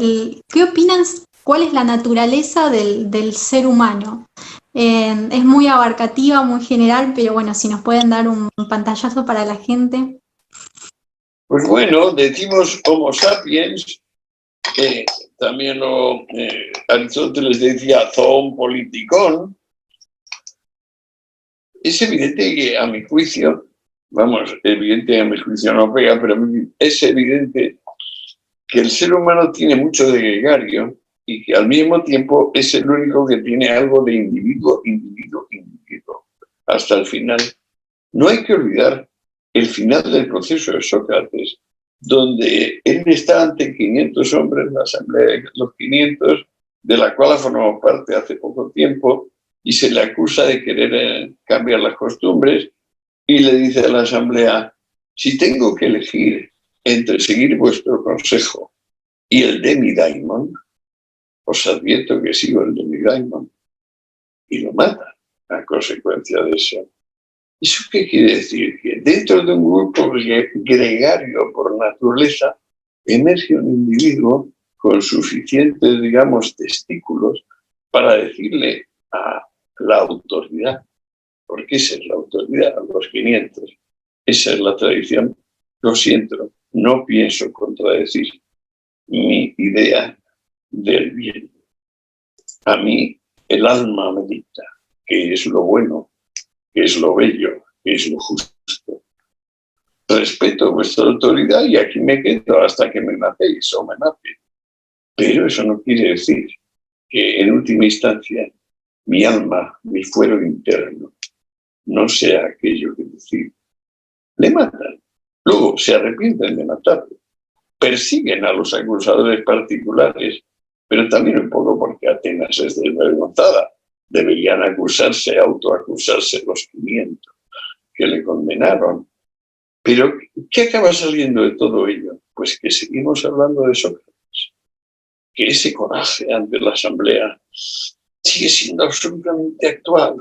A: qué opinas, cuál es la naturaleza del ser humano. Es muy abarcativa, muy general, pero bueno, si nos pueden dar un pantallazo para la gente.
C: Pues bueno, decimos Homo sapiens, también Aristóteles decía zoon politikon. Es evidente que a mi juicio, evidente a mi juicio no pega, pero es evidente que el ser humano tiene mucho de gregario y que al mismo tiempo es el único que tiene algo de individuo, hasta el final. No hay que olvidar el final del proceso de Sócrates, donde él está ante 500 hombres, la asamblea de los 500, de la cual ha formado parte hace poco tiempo, y se le acusa de querer cambiar las costumbres, y le dice a la asamblea: si tengo que elegir entre seguir vuestro consejo y el de mi daimon, os advierto que sigo el de mi daimon. Y lo mata a consecuencia de eso. ¿Eso qué quiere decir? Que dentro de un grupo gregario por naturaleza emerge un individuo con suficientes, digamos, testículos para decirle a la autoridad, porque esa es la autoridad, los 500, esa es la tradición. Lo siento, no pienso contradecir mi idea del bien. A mí el alma me dicta que es lo bueno, que es lo bello, que es lo justo. Respeto vuestra autoridad y aquí me quedo hasta que me matéis o me maten. Pero eso no quiere decir que en última instancia mi alma, mi fuero interno, no sea aquello que decir. Le matan. Luego se arrepienten de matarlo. Persiguen a los acusadores particulares, pero también un poco porque Atenas es desvergonzada. Deberían autoacusarse los 500 que le condenaron. Pero, ¿qué acaba saliendo de todo ello? Pues que seguimos hablando de Sócrates, que ese coraje ante la asamblea sigue siendo absolutamente actual,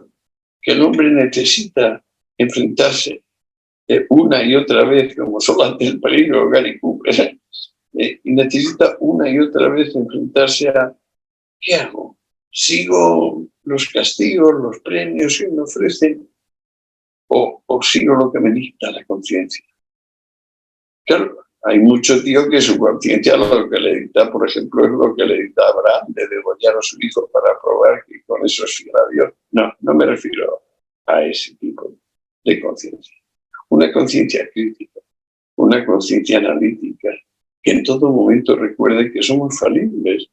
C: que el hombre necesita enfrentarse una y otra vez, como solo ante el peligro Gary Cooper, y necesita una y otra vez enfrentarse a ¿qué hago? ¿Sigo los castigos, los premios que me ofrecen o sigo lo que me dicta la conciencia? Claro, hay mucho tío que su conciencia lo que le dicta, por ejemplo, es lo que le dicta a Abraham de degollar a su hijo para probar que con eso es fiel a Dios. No, no me refiero a ese tipo de conciencia. Una conciencia crítica, una conciencia analítica, que en todo momento recuerde que somos falibles,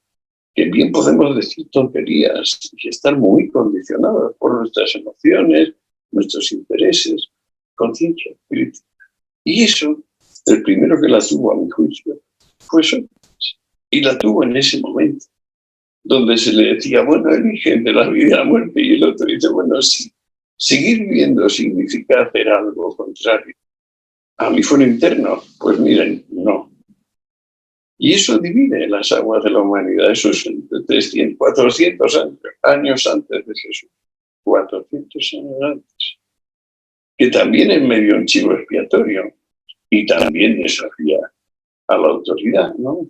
C: que bien podemos decir tonterías y estar muy condicionados por nuestras emociones, nuestros intereses, conciencia crítica. Y eso, el primero que la tuvo a mi juicio fue Sócrates. Y la tuvo en ese momento, donde se le decía, bueno, eligen de la vida a la muerte, y el otro dice, bueno, sí, seguir viviendo significa hacer algo contrario a mi fuero interno. Pues miren, no. Y eso divide las aguas de la humanidad. Eso es 300, 400 años antes de Jesús. 400 años antes. Que también es medio un chivo expiatorio y también desafía a la autoridad, ¿no?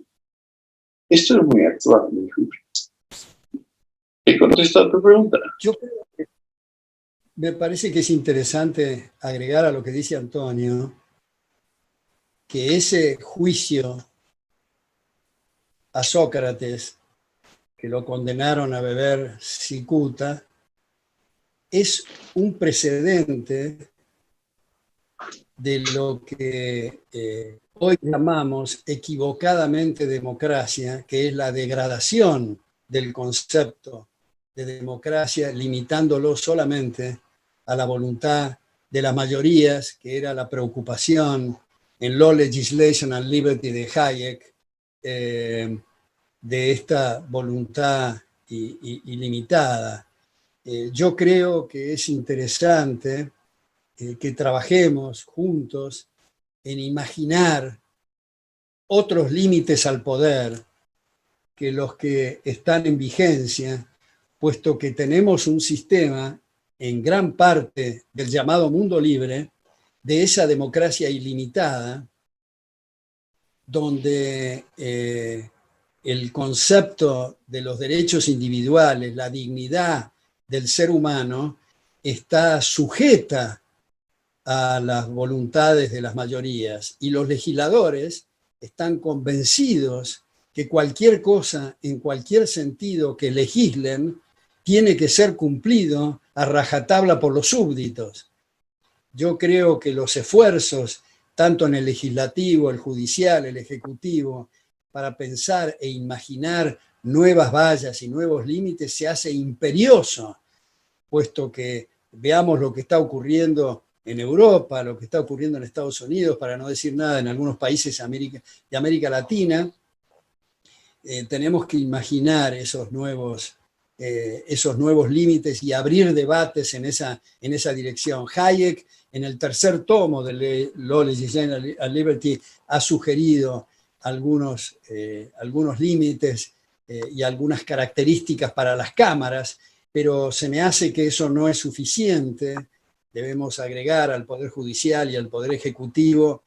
C: Esto es muy actual, mi juicio. ¿He contestado a tu pregunta?
B: Yo creo que me parece que es interesante agregar a lo que dice Antonio, que ese juicio a Sócrates, que lo condenaron a beber cicuta, es un precedente de lo que hoy llamamos equivocadamente democracia, que es la degradación del concepto de democracia, limitándolo solamente a la voluntad de las mayorías, que era la preocupación en Law, Legislation and Liberty de Hayek, de esta voluntad ilimitada. Yo creo que es interesante que trabajemos juntos en imaginar otros límites al poder que los que están en vigencia, puesto que tenemos un sistema en gran parte del llamado mundo libre, de esa democracia ilimitada, donde el concepto de los derechos individuales, la dignidad del ser humano, está sujeta a las voluntades de las mayorías, y los legisladores están convencidos que cualquier cosa, en cualquier sentido que legislen, tiene que ser cumplido a rajatabla por los súbditos. Yo creo que los esfuerzos, tanto en el legislativo, el judicial, el ejecutivo, para pensar e imaginar nuevas vallas y nuevos límites, se hace imperioso, puesto que veamos lo que está ocurriendo en Europa, lo que está ocurriendo en Estados Unidos, para no decir nada en algunos países de América Latina. Tenemos que imaginar esos nuevos límites y abrir debates en esa dirección. Hayek, en el tercer tomo de Law, Legislation and Liberty, ha sugerido algunos límites y algunas características para las cámaras, pero se me hace que eso no es suficiente. Debemos agregar al Poder Judicial y al Poder Ejecutivo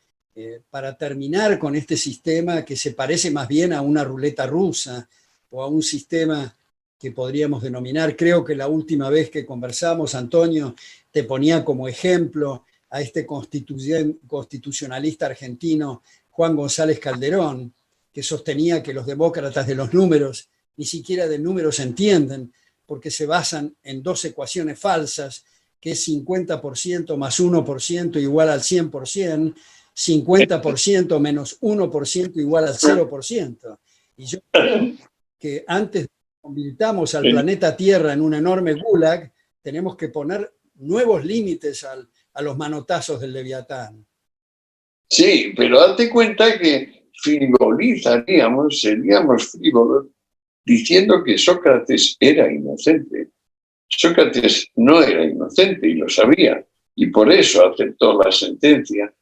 B: para terminar con este sistema que se parece más bien a una ruleta rusa o a un sistema que podríamos denominar, creo que la última vez que conversamos, Antonio, te ponía como ejemplo a este constitucionalista argentino, Juan González Calderón, que sostenía que los demócratas de los números ni siquiera de números entienden, porque se basan en dos ecuaciones falsas, que es 50% más 1% igual al 100%, 50% menos 1% igual al 0%. Y yo creo que antes de que convirtamos al planeta Tierra en un enorme gulag, tenemos que poner nuevos límites a los manotazos del Leviatán.
C: Sí, pero date cuenta que seríamos frívolos, diciendo que Sócrates era inocente. Sócrates no era inocente y lo sabía, y por eso aceptó la sentencia.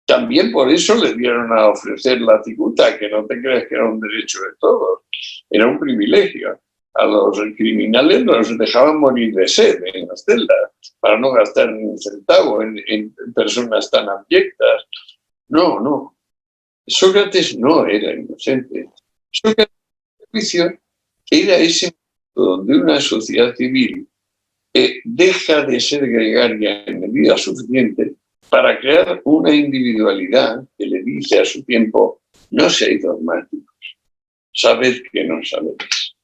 C: También por eso le dieron a ofrecer la cicuta, que no te creas que era un derecho de todos, era un privilegio. A los criminales los dejaban morir de sed en las celdas, para no gastar ni un centavo en personas tan abyectas. No. Sócrates no era inocente. Sócrates, a mi juicio, era ese momento donde una sociedad civil deja de ser gregaria en medida suficiente para crear una individualidad que le dice a su tiempo: no seáis dogmáticos, sabed que no sabéis.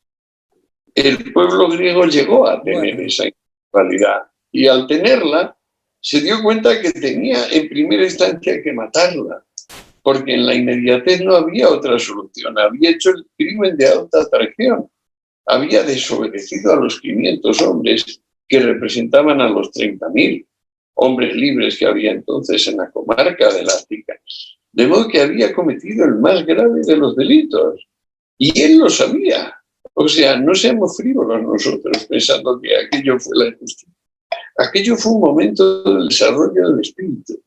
C: El pueblo griego llegó a tener esa individualidad, y al tenerla se dio cuenta que tenía en primera instancia que matarla, porque en la inmediatez no había otra solución. Había hecho el crimen de alta traición, había desobedecido a los 500 hombres que representaban a los 30.000 hombres libres que había entonces en la comarca de la Ática. De modo que había cometido el más grave de los delitos, y él lo sabía. O sea, no seamos frívolos nosotros pensando que aquello fue la injusticia. Aquello fue un momento del desarrollo del espíritu,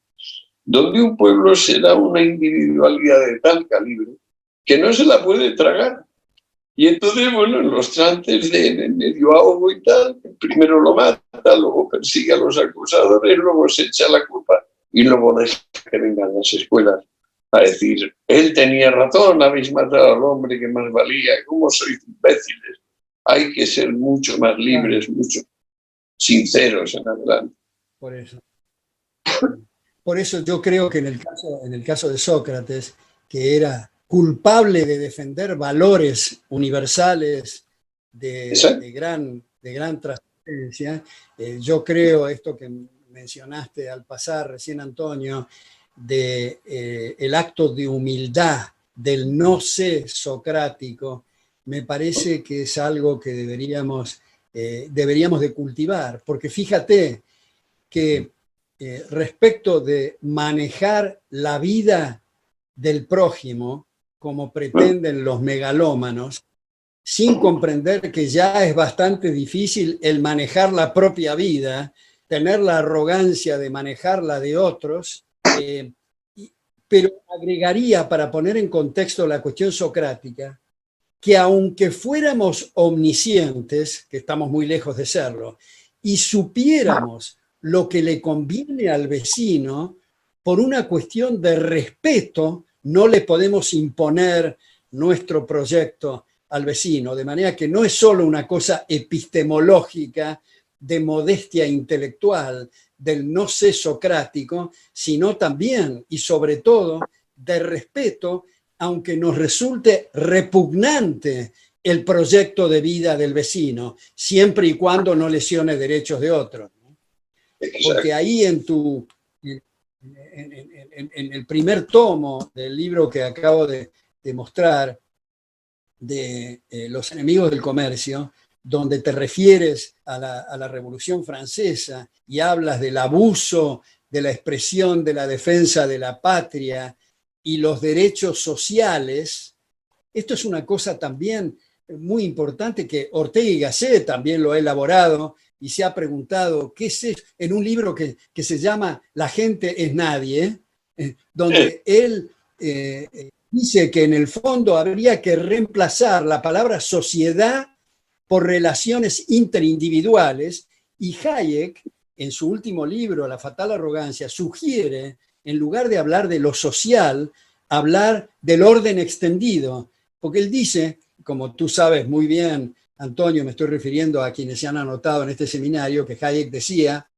C: donde un pueblo se da una individualidad de tal calibre que no se la puede tragar. Y entonces, bueno, en los trances de medio ahogo y tal, primero lo mata, luego persigue a los acusadores, luego se echa la culpa y luego deja que vengan las escuelas a decir: él tenía razón, habéis matado al hombre que más valía, ¿cómo sois imbéciles? Hay que ser mucho más libres, mucho sinceros en adelante.
B: Por eso yo creo que en el caso de Sócrates, que era culpable de defender valores universales de gran trascendencia, yo creo esto que mencionaste al pasar recién, Antonio, el acto de humildad del no sé socrático, me parece que es algo que deberíamos de cultivar, porque fíjate que respecto de manejar la vida del prójimo, como pretenden los megalómanos, sin comprender que ya es bastante difícil el manejar la propia vida, tener la arrogancia de manejar la de otros, pero agregaría, para poner en contexto la cuestión socrática, que aunque fuéramos omniscientes, que estamos muy lejos de serlo, y supiéramos lo que le conviene al vecino, por una cuestión de respeto, no le podemos imponer nuestro proyecto al vecino, de manera que no es solo una cosa epistemológica de modestia intelectual, del no sé socrático, sino también y sobre todo de respeto, aunque nos resulte repugnante el proyecto de vida del vecino, siempre y cuando no lesione derechos de otros. Porque ahí en el primer tomo del libro que acabo de mostrar, de Los enemigos del comercio, donde te refieres a la Revolución Francesa y hablas del abuso de la expresión de la defensa de la patria y los derechos sociales, esto es una cosa también muy importante que Ortega y Gasset también lo ha elaborado y se ha preguntado qué es eso, en un libro que se llama La gente es nadie, donde él dice que en el fondo habría que reemplazar la palabra sociedad por relaciones interindividuales, y Hayek, en su último libro, La fatal arrogancia, sugiere, en lugar de hablar de lo social, hablar del orden extendido, porque él dice, como tú sabes muy bien, Antonio, me estoy refiriendo a quienes se han anotado en este seminario, que Hayek decía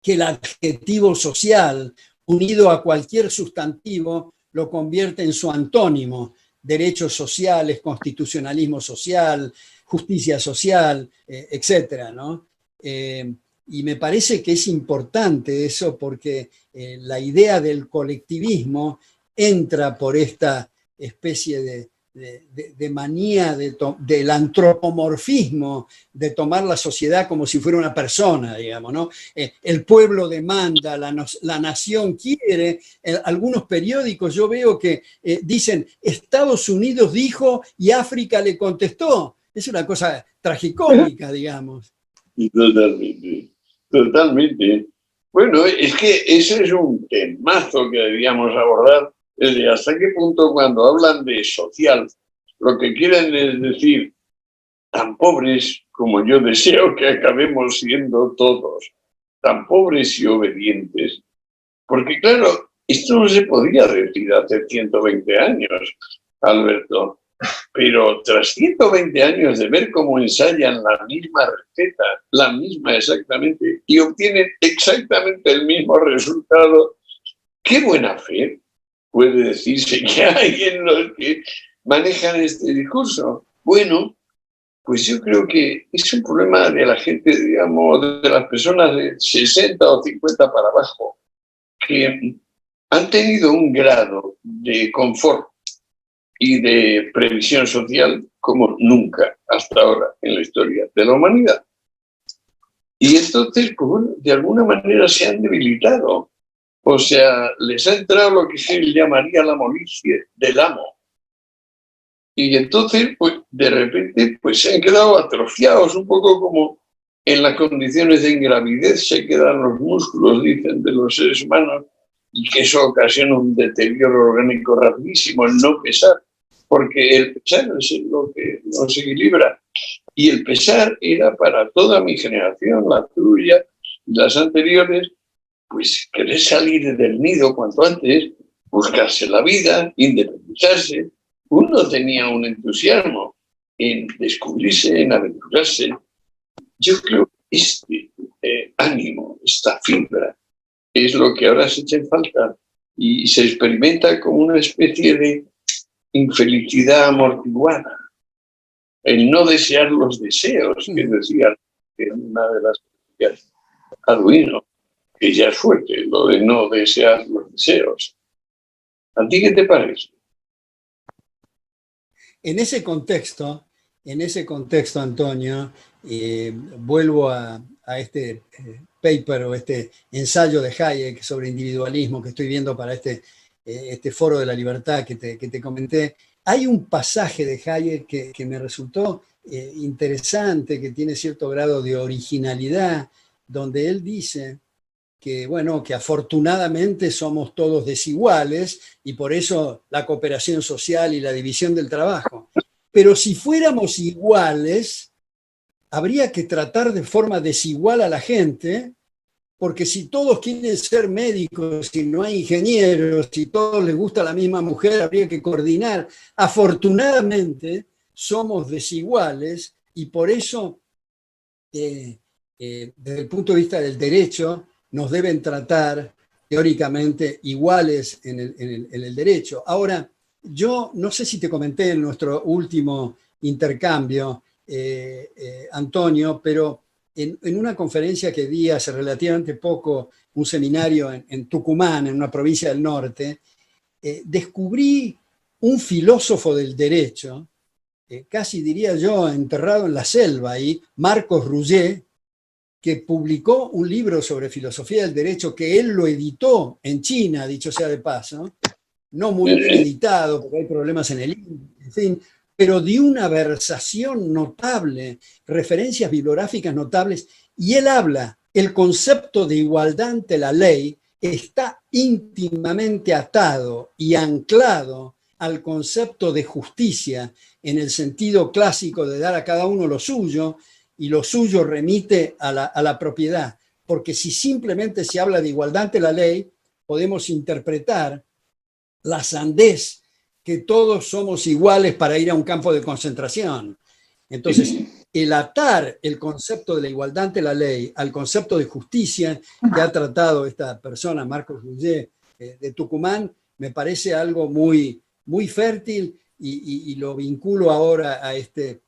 B: que el adjetivo social, unido a cualquier sustantivo, lo convierte en su antónimo: derechos sociales, constitucionalismo social, justicia social, etcétera, ¿no? Y me parece que es importante eso porque la idea del colectivismo entra por esta especie de manía del antropomorfismo, de tomar la sociedad como si fuera una persona, digamos, ¿no? El pueblo demanda, la nación quiere. Algunos periódicos yo veo que dicen Estados Unidos dijo y África le contestó. Es una cosa tragicómica, digamos.
C: Totalmente, totalmente. Bueno, es que ese es un temazo que debíamos abordar. Es de hasta qué punto cuando hablan de social, lo que quieren es decir tan pobres como yo deseo que acabemos siendo todos, tan pobres y obedientes. Porque claro, esto no se podía decir hace 120 años, Alberto, pero tras 120 años de ver cómo ensayan la misma receta, la misma exactamente, y obtienen exactamente el mismo resultado, qué buena fe puede decirse que hay en los que manejan este discurso. Bueno, pues yo creo que es un problema de la gente, digamos, de las personas de 60 o 50 para abajo, que han tenido un grado de confort y de previsión social como nunca hasta ahora en la historia de la humanidad. Y entonces, pues bueno, de alguna manera se han debilitado. O sea, les ha entrado lo que se llamaría la molicie del amo. Y entonces, pues, de repente, pues se han quedado atrofiados, un poco como en las condiciones de ingravidez se quedan los músculos, dicen, de los seres humanos, y que eso ocasiona un deterioro orgánico rapidísimo, el no pesar, porque el pesar es lo que nos equilibra. Y el pesar era para toda mi generación, la tuya y las anteriores, pues querer salir del nido cuanto antes, buscarse la vida, independizarse. Uno tenía un entusiasmo en descubrirse, en aventurarse. Yo creo que este ánimo, esta fibra, es lo que ahora se echa en falta y se experimenta como una especie de infelicidad amortiguada. El no desear los deseos, que decía en una de las críticas Arduino, que ya es fuerte, lo de no desear los deseos. ¿A ti qué te parece?
B: En ese contexto, Antonio, vuelvo a este paper o este ensayo de Hayek sobre individualismo que estoy viendo para este Foro de la Libertad que te comenté. Hay un pasaje de Hayek que me resultó interesante, que tiene cierto grado de originalidad, donde él dice que, bueno, que afortunadamente somos todos desiguales y por eso la cooperación social y la división del trabajo. Pero si fuéramos iguales, habría que tratar de forma desigual a la gente, porque si todos quieren ser médicos, si no hay ingenieros, si todos les gusta la misma mujer, habría que coordinar. Afortunadamente, somos desiguales y por eso, desde el punto de vista del derecho, nos deben tratar teóricamente iguales en el derecho. Ahora, yo no sé si te comenté en nuestro último intercambio, Antonio, pero en una conferencia que di hace relativamente poco, un seminario en Tucumán, en una provincia del norte, descubrí un filósofo del derecho, casi diría yo enterrado en la selva ahí, Marcos Roget, que publicó un libro sobre filosofía del derecho que él lo editó en China, dicho sea de paso, no muy bien editado, porque hay problemas en en fin, pero de una versación notable, referencias bibliográficas notables, y él habla, el concepto de igualdad ante la ley está íntimamente atado y anclado al concepto de justicia, en el sentido clásico de dar a cada uno lo suyo, y lo suyo remite a la propiedad, porque si simplemente se habla de igualdad ante la ley, podemos interpretar la sandez que todos somos iguales para ir a un campo de concentración. Entonces, el atar el concepto de la igualdad ante la ley al concepto de justicia que ha tratado esta persona, Marcos Roget, de Tucumán, me parece algo muy, muy fértil y lo vinculo ahora a este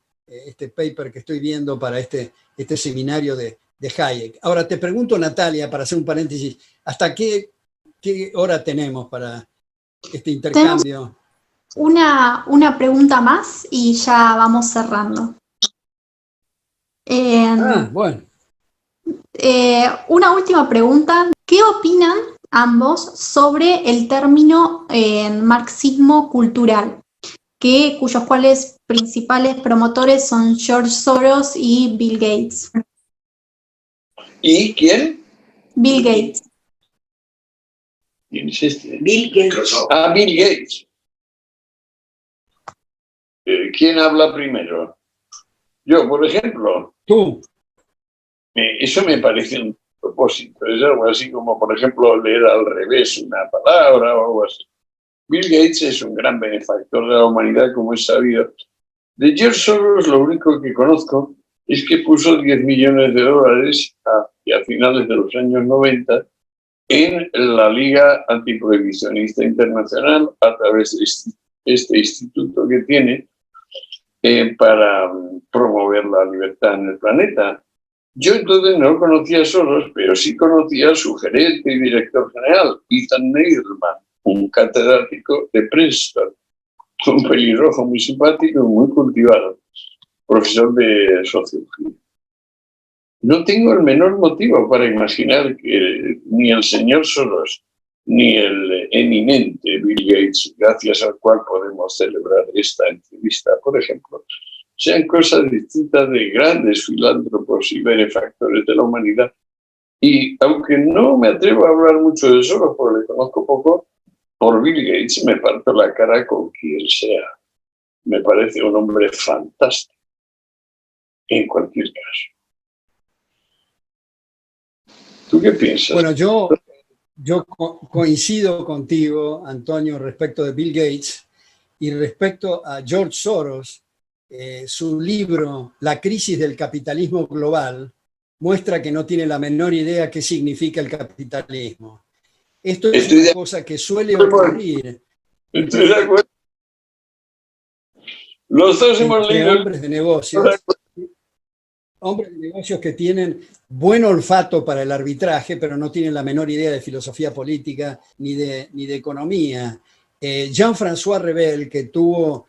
B: paper que estoy viendo para este seminario de Hayek. Ahora te pregunto, Natalia, para hacer un paréntesis, ¿hasta qué hora tenemos para este intercambio?
A: Una pregunta más y ya vamos cerrando.
B: Bueno.
A: Una última pregunta. ¿Qué opinan ambos sobre el término marxismo cultural, cuyos cuales principales promotores son George Soros y Bill Gates?
C: ¿Y quién?
A: Bill Gates.
C: ¿Quién es este?
D: Bill Gates.
C: Ah, Bill Gates. ¿Quién habla primero? Yo, por ejemplo.
B: Tú.
C: Eso me parece un propósito. Es algo así como, por ejemplo, leer al revés una palabra o algo así. Bill Gates es un gran benefactor de la humanidad, como es sabido. De George Soros, lo único que conozco es que puso 10 millones de dólares a finales de los años 90 en la Liga Antiprohibicionista Internacional a través de este instituto que tiene para promover la libertad en el planeta. Yo entonces no conocía a Soros, pero sí conocía a su gerente y director general, Ethan Neyerman, un catedrático de Princeton, un pelirrojo muy simpático y muy cultivado, profesor de sociología. No tengo el menor motivo para imaginar que ni el señor Soros ni el eminente Bill Gates, gracias al cual podemos celebrar esta entrevista, por ejemplo, sean cosas distintas de grandes filántropos y benefactores de la humanidad. Y aunque no me atrevo a hablar mucho de Soros, porque le conozco poco, por Bill Gates me parto la cara con quien sea. Me parece un hombre fantástico, en cualquier caso. ¿Tú qué piensas?
B: Bueno, yo coincido contigo, Antonio, respecto de Bill Gates y respecto a George Soros. Su libro La crisis del capitalismo global muestra que no tiene la menor idea qué significa el capitalismo. Esto es una cosa que suele ocurrir.
C: Estoy de acuerdo. Los dos hemos leído
B: hombres de negocios que tienen buen olfato para el arbitraje, pero no tienen la menor idea de filosofía política ni de economía. Jean-François Revel, que tuvo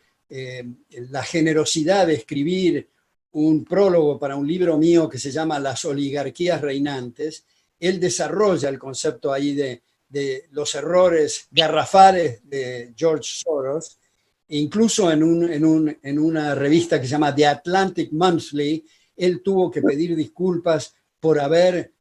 B: la generosidad de escribir un prólogo para un libro mío que se llama Las oligarquías reinantes, él desarrolla el concepto ahí de los errores garrafales de George Soros, e incluso en una revista que se llama The Atlantic Monthly, él tuvo que pedir disculpas por haber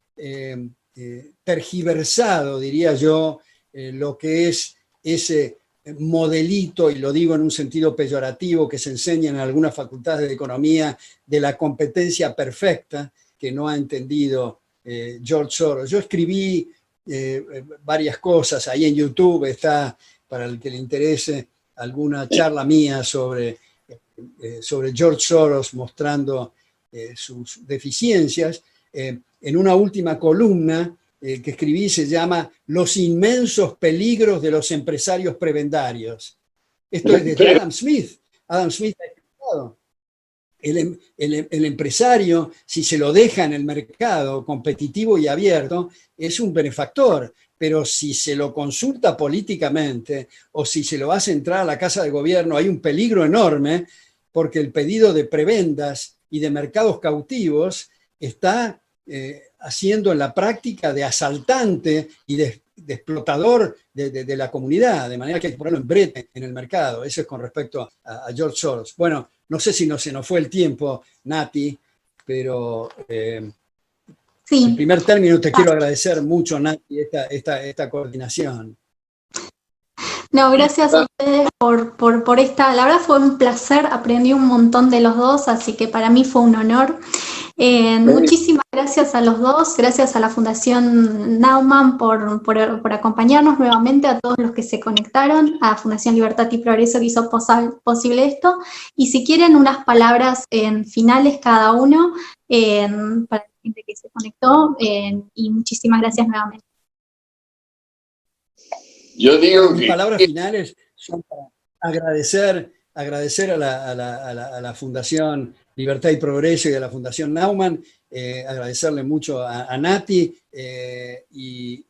B: tergiversado, diría yo, lo que es ese modelito, y lo digo en un sentido peyorativo, que se enseña en algunas facultades de economía, de la competencia perfecta, que no ha entendido George Soros. Yo escribí varias cosas, ahí en YouTube está, para el que le interese, alguna charla mía sobre George Soros mostrando sus deficiencias. En una última columna que escribí se llama Los inmensos peligros de los empresarios prebendarios. Esto es desde Adam Smith. Adam Smith ha explicado. El empresario, si se lo deja en el mercado competitivo y abierto, es un benefactor, pero si se lo consulta políticamente o si se lo hace entrar a la Casa de Gobierno, hay un peligro enorme, porque el pedido de prebendas y de mercados cautivos está haciendo en la práctica de asaltante y de explotador de la comunidad, de manera que hay que ponerlo en brete en el mercado. Eso es con respecto a George Soros. Bueno, no sé si se nos fue el tiempo, Nati, pero
A: Sí.
B: en primer término te quiero agradecer mucho, Nati, esta coordinación.
A: No, gracias a ustedes por esta, la verdad fue un placer, aprendí un montón de los dos, así que para mí fue un honor. Muchísimas gracias a los dos, gracias a la Fundación Naumann por acompañarnos nuevamente, a todos los que se conectaron, a Fundación Libertad y Progreso que hizo posible esto. Y si quieren unas palabras finales cada uno, para la gente que se conectó, y muchísimas gracias nuevamente.
C: Yo digo
B: Mis
C: que
B: palabras finales son para agradecer a la Fundación Libertad y Progreso y a la Fundación Naumann, agradecerle mucho a Nati y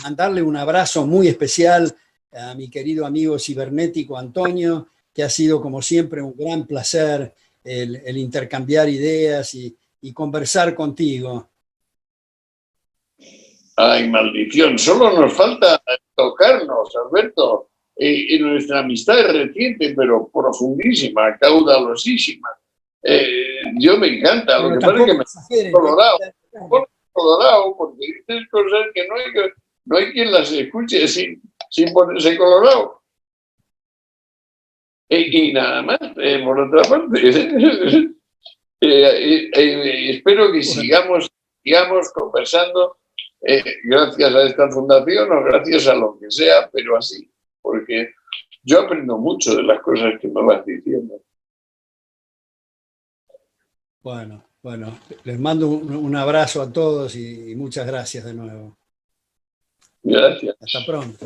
B: mandarle un abrazo muy especial a mi querido amigo cibernético Antonio, que ha sido como siempre un gran placer el intercambiar ideas y conversar contigo.
C: ay, maldición, solo nos falta tocarnos, Alberto. Y nuestra amistad es reciente, pero profundísima, caudalosísima. Yo me encanta, lo que pasa es que me he colorado, porque dices cosas que no hay quien las escuche sin ponerse colorado. Y nada más, por otra parte, espero que sigamos conversando. Gracias a esta fundación o gracias a lo que sea, pero así, porque yo aprendo mucho de las cosas que me vas diciendo.
B: Bueno, les mando un abrazo a todos y muchas gracias de nuevo.
C: Gracias.
B: Hasta pronto.